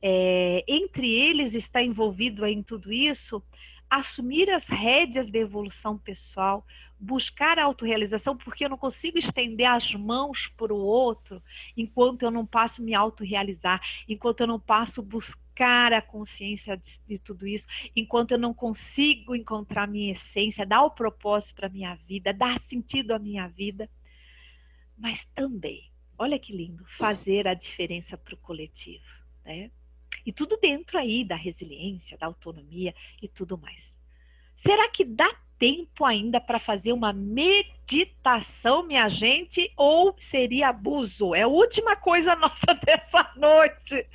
Entre eles está envolvido aí em tudo isso, assumir as rédeas da evolução pessoal, buscar a autorrealização, porque eu não consigo estender as mãos para o outro enquanto eu não passo me autorrealizar, enquanto eu não passo buscar a consciência de tudo isso, enquanto eu não consigo encontrar a minha essência, dar o propósito para a minha vida, dar sentido à minha vida, mas também, olha que lindo, fazer a diferença para o coletivo, né? E tudo dentro aí da resiliência, da autonomia e tudo mais. Será que dá tempo ainda para fazer uma meditação, minha gente? Ou seria abuso? É a última coisa nossa dessa noite.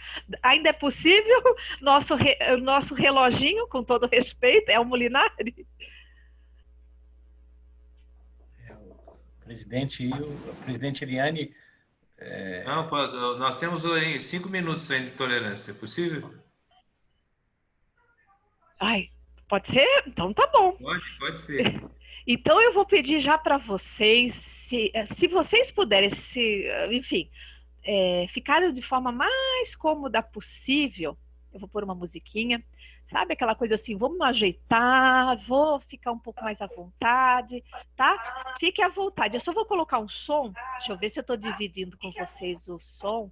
Ainda é possível? Nosso reloginho, com todo respeito, é o Molinari? O presidente Eliane... Não, nós temos 5 minutos ainda de tolerância. É possível? Ai, pode ser? Então tá bom. Pode ser. Então eu vou pedir já para vocês, se vocês puderem, enfim, ficarem de forma mais cômoda possível, eu vou pôr uma musiquinha, sabe aquela coisa assim, vamos ajeitar, vou ficar um pouco mais à vontade, tá? Fique à vontade, eu só vou colocar um som, deixa eu ver se eu estou dividindo com vocês o som.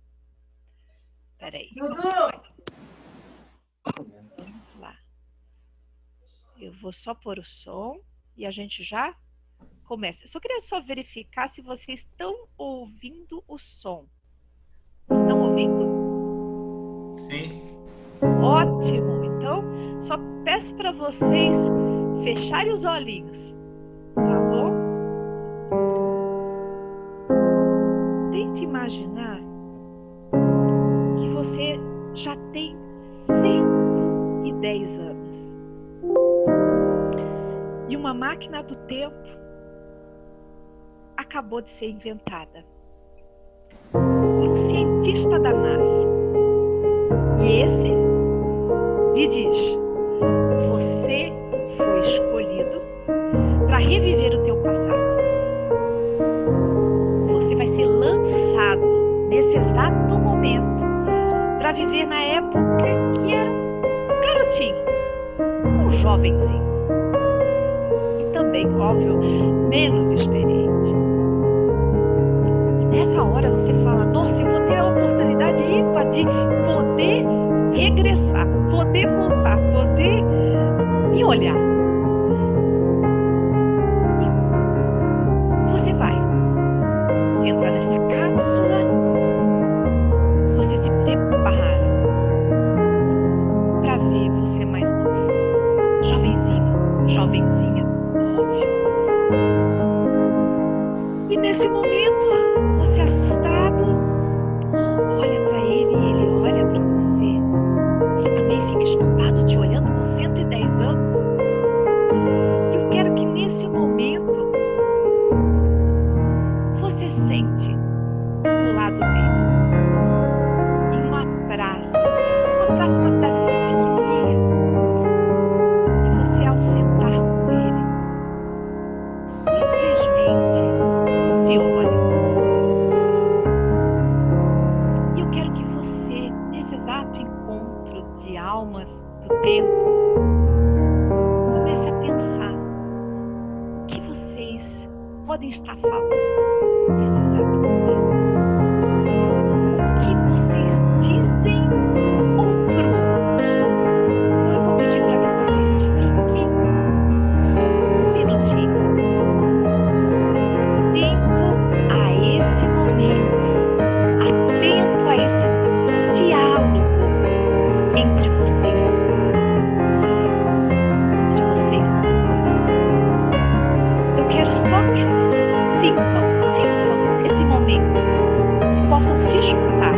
Peraí. Vamos lá. Eu vou só pôr o som e a gente já começa. Eu só queria verificar se vocês estão ouvindo o som. Estão ouvindo? Sim. Ótimo! Então, só peço para vocês fecharem os olhinhos, tá bom? Tente imaginar que você já tem 110 anos. E uma máquina do tempo acabou de ser inventada por um cientista da NASA. E esse lhe diz: você foi escolhido para reviver o teu passado. para viver na época que era um garotinho, um jovenzinho. E também, óbvio, menos experiente. E nessa hora você fala, nossa, eu vou ter a oportunidade ímpar de poder regressar, poder voltar, poder me olhar. E você vai. Você entra nessa cápsula, você se prepara para ver você mais novo, jovenzinho, jovenzinha, óbvio. E nesse momento, você assustado, olha para ele e ele olha para você. Ele também fica espantado te olhando com 110 anos. Eu quero que nesse momento você sente do lado dele, em uma praça, uma cidade muito pequenininha. E você, ao sentar com ele, simplesmente se olha. E eu quero que você, nesse exato encontro de almas do tempo, comece a pensar o que vocês podem estar falando nesse exato momento. O que vocês dizem um para o outro. Eu vou pedir para que vocês fiquem um minutinho atento a esse momento, atento a esse diálogo entre vocês dois, entre vocês dois. Eu quero só que sintam esse momento, que possam se juntar.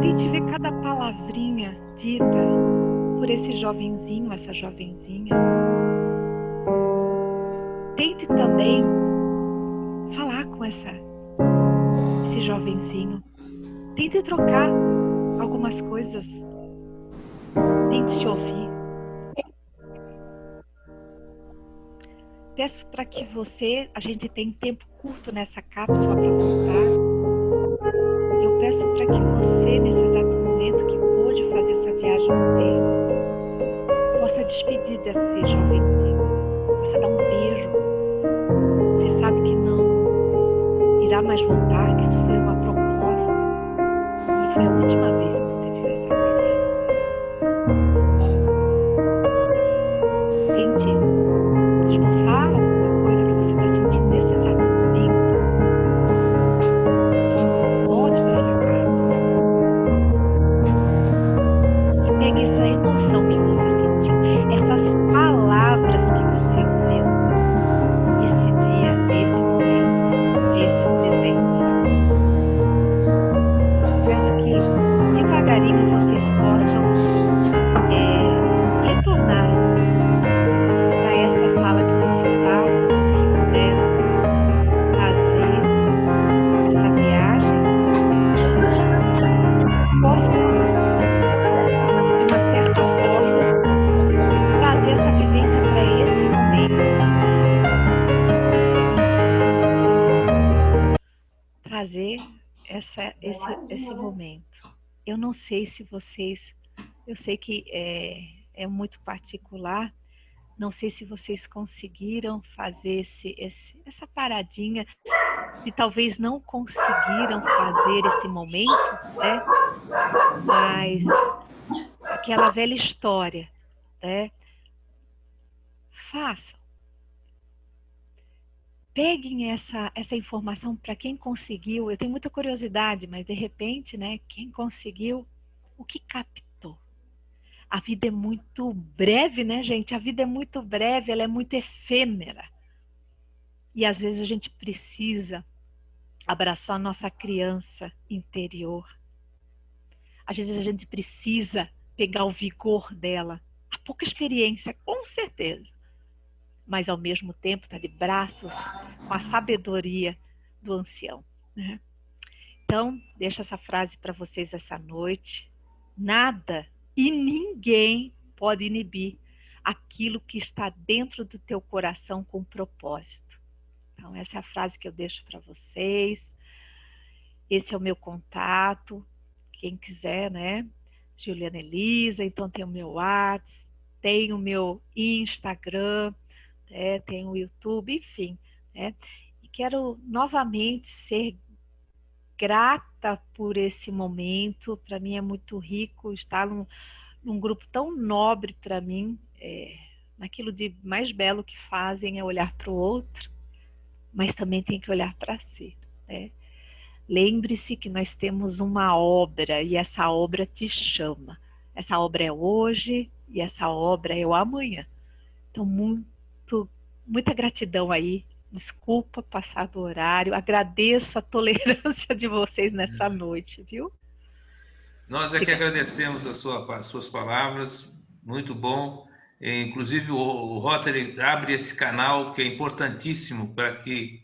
Tente ver cada palavrinha dita por esse jovenzinho, essa jovenzinha. Tente também falar com esse jovenzinho. Tente trocar algumas coisas. Tente se ouvir. Peço para que a gente tem tempo curto nessa cápsula para voltar. Eu peço para que você, nesse exato momento que pôde fazer essa viagem no tempo, possa despedir desse jovenzinho, possa dar um beijo. Você sabe que não irá mais voltar, que isso foi uma proposta e foi a última vez que você viu essa criança. Tente esboçar alguma coisa que você está sentindo nesse exato momento. Volte para essa cápsula e pegue essa emoção que você sentiu, essas palavras que você ouviu, esse dia, esse momento, esse presente. Peço que devagarinho vocês possam retornar para essa sala que você está, os que puderam fazer essa viagem, possam, de uma certa forma, trazer essa vivência para esse momento. Trazer esse momento. Eu não sei se vocês, eu sei que é muito particular, não sei se vocês conseguiram fazer essa paradinha, se talvez não conseguiram fazer esse momento, né? Mas aquela velha história, né? Façam. Peguem essa informação para quem conseguiu. Eu tenho muita curiosidade, mas de repente, né? Quem conseguiu o que captou. A vida é muito breve, né, gente? A vida é muito breve, ela é muito efêmera. E às vezes a gente precisa abraçar a nossa criança interior. Às vezes a gente precisa pegar o vigor dela. Há pouca experiência, com certeza. Mas ao mesmo tempo está de braços com a sabedoria do ancião, né? Então, deixo essa frase para vocês essa noite. Nada e ninguém pode inibir aquilo que está dentro do teu coração com propósito. Então, essa é a frase que eu deixo para vocês. Esse é o meu contato. Quem quiser, né? Juliana Elisa, então tem o meu WhatsApp, tem o meu Instagram, tem o YouTube, enfim. Né? E quero novamente ser grata por esse momento. Para mim é muito rico estar num grupo tão nobre para mim. Naquilo de mais belo que fazem é olhar para o outro, mas também tem que olhar para si. Né? Lembre-se que nós temos uma obra e essa obra te chama. Essa obra é hoje e essa obra é o amanhã. Então, muita gratidão aí. Desculpa passar do horário. Agradeço a tolerância de vocês nessa noite, viu? Nós é que agradecemos as suas palavras. Muito bom. Inclusive, o Rotary abre esse canal que é importantíssimo para que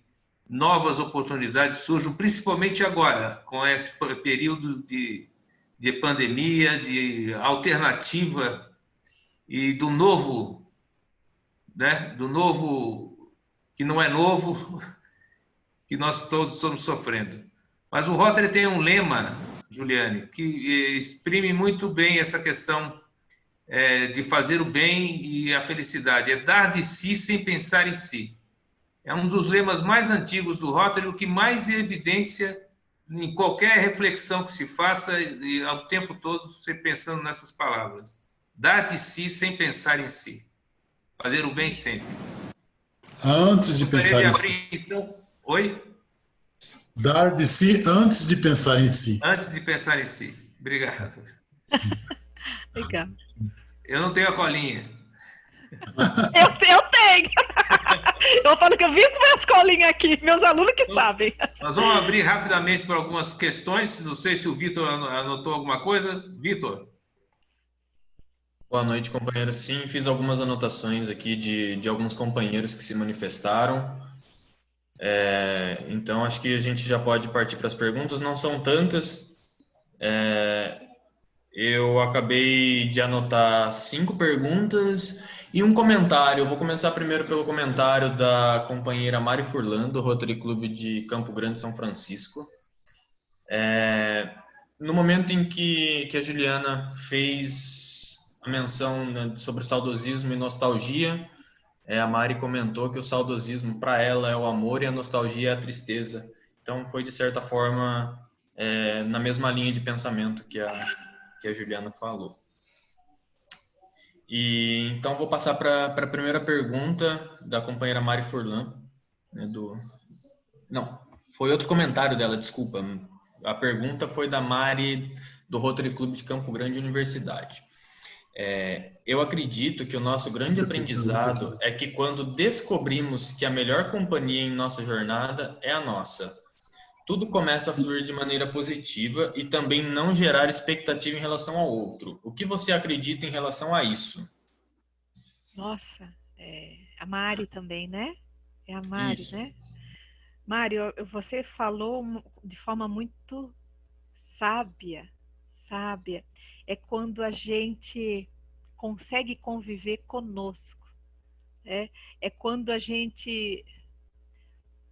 novas oportunidades surjam, principalmente agora, com esse período de pandemia, de alternativa e do novo, né? Do novo que não é novo, que nós todos estamos sofrendo. Mas o Rotary tem um lema, Juliane, que exprime muito bem essa questão de fazer o bem e a felicidade. É dar de si sem pensar em si. É um dos lemas mais antigos do Rotary, o que mais evidência em qualquer reflexão que se faça, e ao tempo todo você pensando nessas palavras. Dar de si sem pensar em si. Fazer o bem sempre. Antes de pensar em si. Então, oi? Dar de si antes de pensar em si. Antes de pensar em si. Obrigado. Legal. Eu não tenho a colinha. Eu tenho. Eu falo que eu vivo com minhas colinhas aqui, meus alunos que sabem. Nós vamos abrir rapidamente para algumas questões. Não sei se o Vitor anotou alguma coisa. Vitor? Boa noite, companheiro. Sim, fiz algumas anotações aqui de alguns companheiros que se manifestaram. Então, acho que a gente já pode partir para as perguntas. Não são tantas. Eu acabei de anotar 5 perguntas e um comentário. Eu vou começar primeiro pelo comentário da companheira Mari Furlan, do Rotary Clube de Campo Grande, São Francisco. No momento em que a Juliana fez a menção, né, sobre saudosismo e nostalgia, a Mari comentou que o saudosismo para ela é o amor e a nostalgia é a tristeza. Então foi, de certa forma, na mesma linha de pensamento que a Juliana falou. E então vou passar para a primeira pergunta da companheira Mari Furlan. Não, foi outro comentário dela, desculpa. A pergunta foi da Mari, do Rotary Clube de Campo Grande Universidade. Eu acredito que o nosso grande aprendizado é que quando descobrimos que a melhor companhia em nossa jornada é a nossa, tudo começa a fluir de maneira positiva e também não gerar expectativa em relação ao outro. O que você acredita em relação a isso? Nossa, a Mari também, né? É a Mari, Isso. né? Mari, você falou de forma muito sábia. É quando a gente consegue conviver conosco. É quando a gente...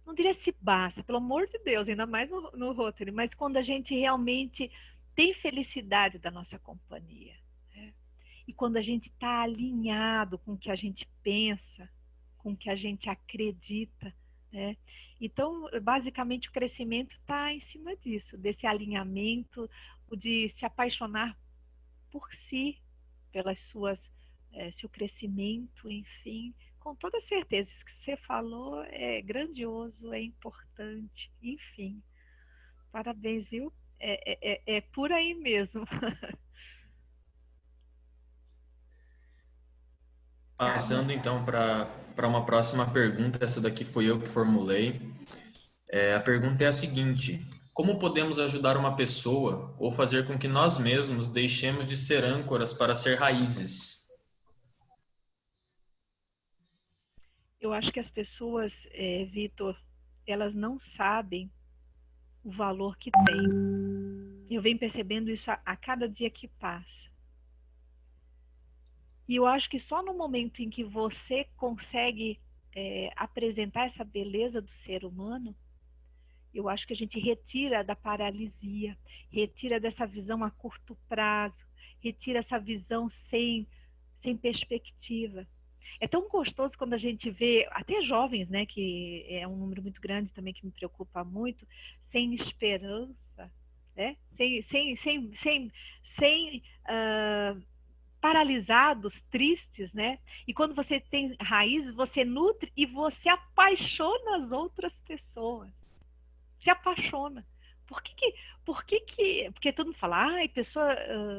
não diria se basta, pelo amor de Deus, ainda mais no Rotary, mas quando a gente realmente tem felicidade da nossa companhia, né? E quando a gente está alinhado com o que a gente pensa, com o que a gente acredita, né? Então, basicamente, o crescimento está em cima disso, desse alinhamento, o de se apaixonar por si, pelas suas, seu crescimento, enfim. Com toda certeza, isso que você falou é grandioso, é importante, enfim. Parabéns, viu? É por aí mesmo. Passando então para uma próxima pergunta, essa daqui foi eu que formulei. A pergunta é a seguinte: como podemos ajudar uma pessoa ou fazer com que nós mesmos deixemos de ser âncoras para ser raízes? Eu acho que as pessoas, Vitor, elas não sabem o valor que tem. Eu venho percebendo isso a cada dia que passa. E eu acho que só no momento em que você consegue apresentar essa beleza do ser humano, eu acho que a gente retira da paralisia, retira dessa visão a curto prazo, retira essa visão sem perspectiva. É tão gostoso quando a gente vê, até jovens, né, que é um número muito grande também que me preocupa muito, sem esperança, né? Paralisados, tristes, né? E quando você tem raízes, você nutre e você apaixona as outras pessoas. Se apaixona. Porque todo mundo fala, pessoa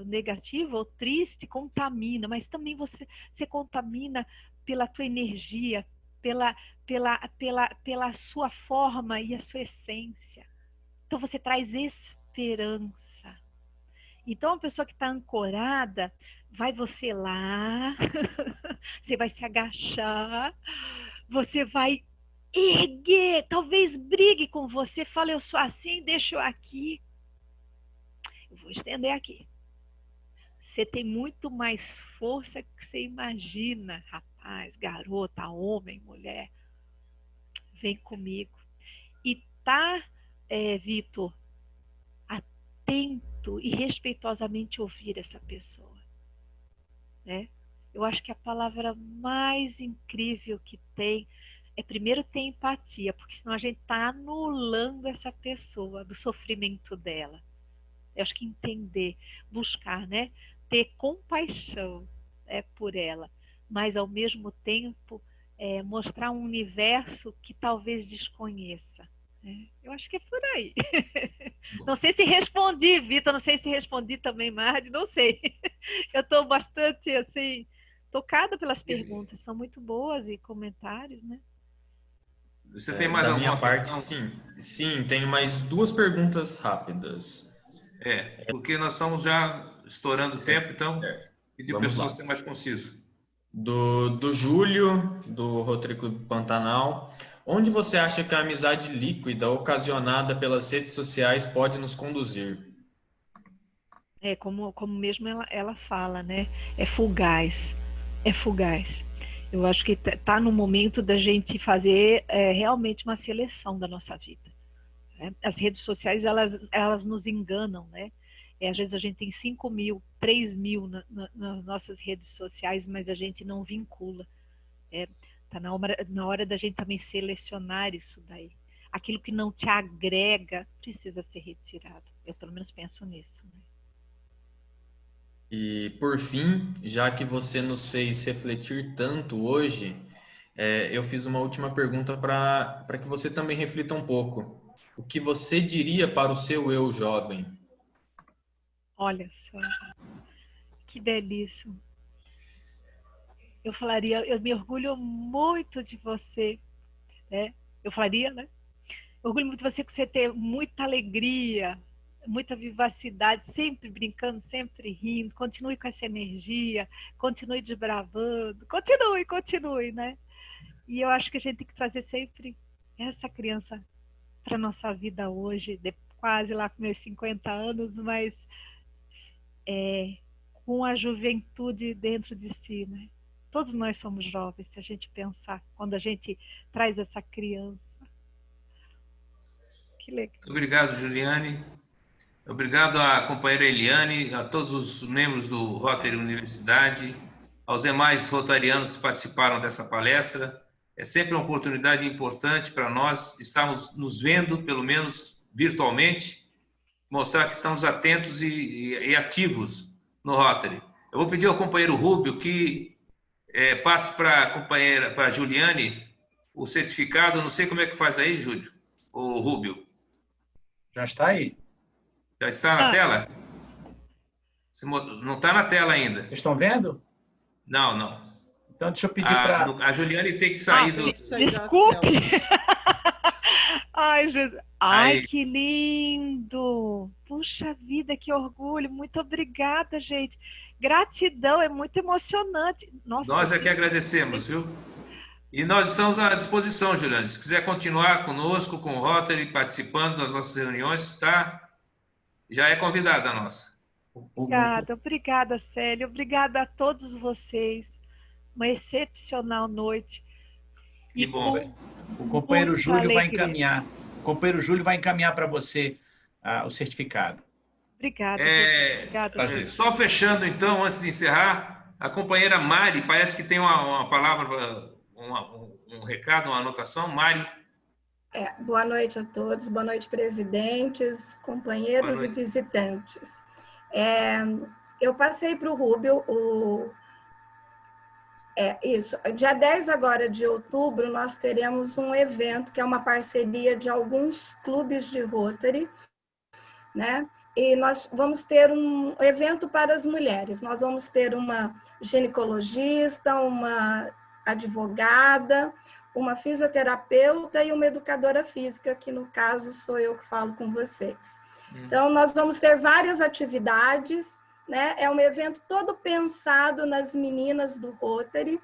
negativa ou triste contamina, mas também você contamina pela tua energia, pela sua forma e a sua essência. Então você traz esperança. Então a pessoa que está ancorada, vai você lá, você vai se agachar, você vai erguer, talvez brigue com você, fala eu sou assim, deixa eu aqui. Eu vou estender aqui. Você tem muito mais força que você imagina, rapaz, garota, homem, mulher. Vem comigo. E tá, Vitor, atento e respeitosamente ouvir essa pessoa, né? Eu acho que a palavra mais incrível que tem é primeiro ter empatia, porque senão a gente está anulando essa pessoa do sofrimento dela. Eu acho que entender, buscar, né? Ter compaixão por ela, mas ao mesmo tempo mostrar um universo que talvez desconheça. Eu acho que é por aí. Não sei se respondi, Vitor, não sei se respondi também, Mardi, não sei. Eu estou bastante, assim, tocada pelas perguntas, são muito boas e comentários, né? Você tem mais alguma parte, questão? Sim, tenho mais duas perguntas rápidas. Porque nós estamos já estourando o tempo, então, e de pessoas ser mais conciso. Do Júlio, do Rotary Clube Pantanal. Onde você acha que a amizade líquida ocasionada pelas redes sociais pode nos conduzir? Como mesmo ela fala, né? É fugaz. É fugaz. Eu acho que está no momento da gente fazer realmente uma seleção da nossa vida. Né? As redes sociais, elas nos enganam, né? Às vezes a gente tem 5.000, 3.000 nas nossas redes sociais, mas a gente não vincula. Está na hora da gente também selecionar isso daí. Aquilo que não te agrega precisa ser retirado. Eu pelo menos penso nisso, né? E por fim, já que você nos fez refletir tanto hoje, eu fiz uma última pergunta para que você também reflita um pouco. O que você diria para o seu eu jovem? Olha só, que delícia. Eu falaria, eu me orgulho muito de você, né? Eu falaria, né? Eu orgulho muito de você, que você tem muita alegria, muita vivacidade, sempre brincando, sempre rindo. Continue com essa energia, continue desbravando, continue, né? E eu acho que a gente tem que trazer sempre essa criança para a nossa vida hoje, quase lá com meus 50 anos, mas com a juventude dentro de si, né? Todos nós somos jovens, se a gente pensar, quando a gente traz essa criança. Que legal. Obrigado, Juliane. Obrigado à companheira Eliane, a todos os membros do Rotary Universidade, aos demais rotarianos que participaram dessa palestra. É sempre uma oportunidade importante para nós estarmos nos vendo, pelo menos virtualmente, mostrar que estamos atentos e ativos no Rotary. Eu vou pedir ao companheiro Rúbio que passe para a companheira, para a Juliane, o certificado. Não sei como é que faz aí, Júlio, ou Rúbio. Já está aí. Já está na tela? Você não está na tela ainda. Vocês estão vendo? Não. Então, deixa eu pedir para... A Juliane tem que sair do... Desculpe. Ai, Jesus. Ai, Aí. que lindo. Puxa vida, que orgulho. Muito obrigada, gente. Gratidão, é muito emocionante. Nossa, Nós é que agradecemos, viu? E nós estamos à disposição, Juliane. Se quiser continuar conosco, com o Rotary, participando das nossas reuniões, tá? Já é convidada nossa. Obrigada, Célia. Obrigada a todos vocês. Uma excepcional noite. Que bom, velho. O companheiro muita Júlio vai alegria. encaminhar. O companheiro Júlio vai encaminhar para você o certificado. Obrigada. Obrigada. Só fechando, então, antes de encerrar, a companheira Mari, parece que tem uma palavra, um recado, uma anotação. Mari. Boa noite a todos, boa noite, presidentes, companheiros e visitantes. Eu passei para o Rubio dia 10 agora de outubro, nós teremos um evento que é uma parceria de alguns clubes de Rotary, né? E nós vamos ter um evento para as mulheres. Nós vamos ter uma ginecologista, uma advogada, uma fisioterapeuta e uma educadora física, que no caso sou eu que falo com vocês. Então, nós vamos ter várias atividades, né? É um evento todo pensado nas meninas do Rotary,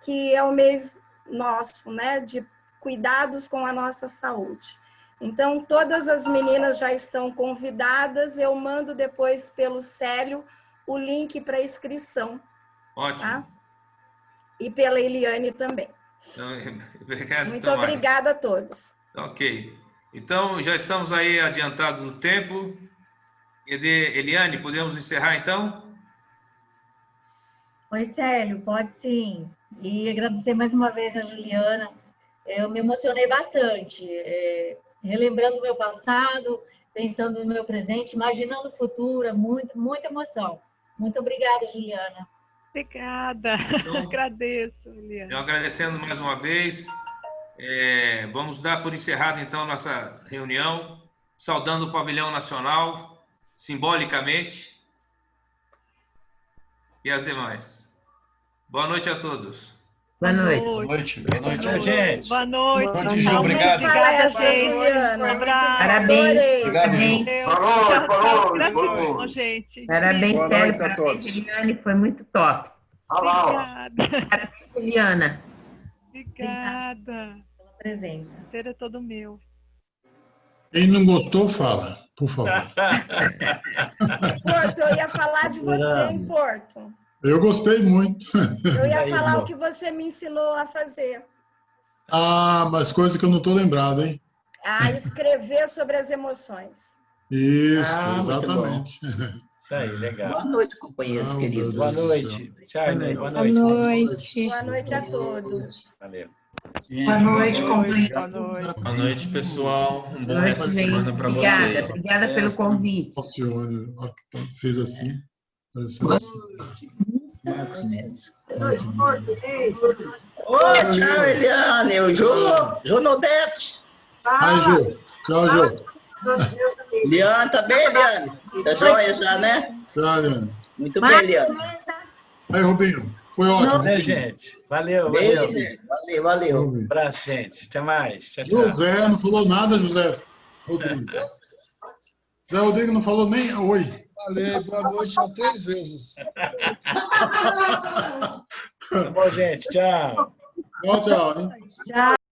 que é o mês nosso, né? De cuidados com a nossa saúde. Então, todas as meninas já estão convidadas, eu mando depois pelo Célio o link para inscrição. Ótimo. Tá? E pela Eliane também. Obrigado, muito obrigada a todos. Ok. Então, já estamos aí adiantados do tempo. Eliane, podemos encerrar, então? Oi, Célio, pode sim. E agradecer mais uma vez a Juliana. Eu me emocionei bastante, relembrando o meu passado, pensando no meu presente, imaginando o futuro, muita emoção. Muito obrigada, Juliana. Obrigada, então, agradeço, Eliane. Eu agradecendo mais uma vez. Vamos dar por encerrado, então, nossa reunião, saudando o Pavilhão Nacional, simbolicamente, e as demais. Boa noite a todos. Boa noite. Boa noite. Boa noite, gente. Boa noite. Boa noite, Ju. Obrigado. Obrigada, gente. Um abraço. Parabéns. Obrigado, Ju. Tchau. Gratidão, gente. Parabéns, Boa Célio. noite a Parabéns, todos. Eliane. Foi muito top. Obrigada. Parabéns, Eliana. Obrigada. Pela presença. O prazer é todo meu. Quem não gostou, fala, por favor. Porto, eu ia falar de você, hein, Porto? Eu gostei muito. Eu ia falar o que você me ensinou a fazer. Mas coisa que eu não estou lembrado, hein? Escrever sobre as emoções. Isso, exatamente. Isso aí, legal. Boa noite, companheiros queridos. Boa noite. Tchau, Boa boa noite. Boa noite a todos. Valeu. Boa noite, companheiros. Boa noite, pessoal. Um bom Boa resto noite, de semana gente. para Obrigada. vocês. Obrigada pelo convite. Alcione, fez assim. Pareceu assim. Tchau, Eliane. O Jô Nodete. Aí, Ju. Tchau, Ju. Eliane, tá bem, Eliane? Tá joia já, né? Tchau, Eliane. Muito bem, Eliane. Aí, Rubinho. Foi ótimo. Valeu, gente. Valeu. Beijo, gente. Valeu. Um abraço, gente. Até mais. Tchau, tchau. José, não falou nada, José Rodrigues. José Rodrigues não falou nem oi. Falei boa noite 3 vezes. Tá bom, gente. Tchau. Tchau, hein? Tchau.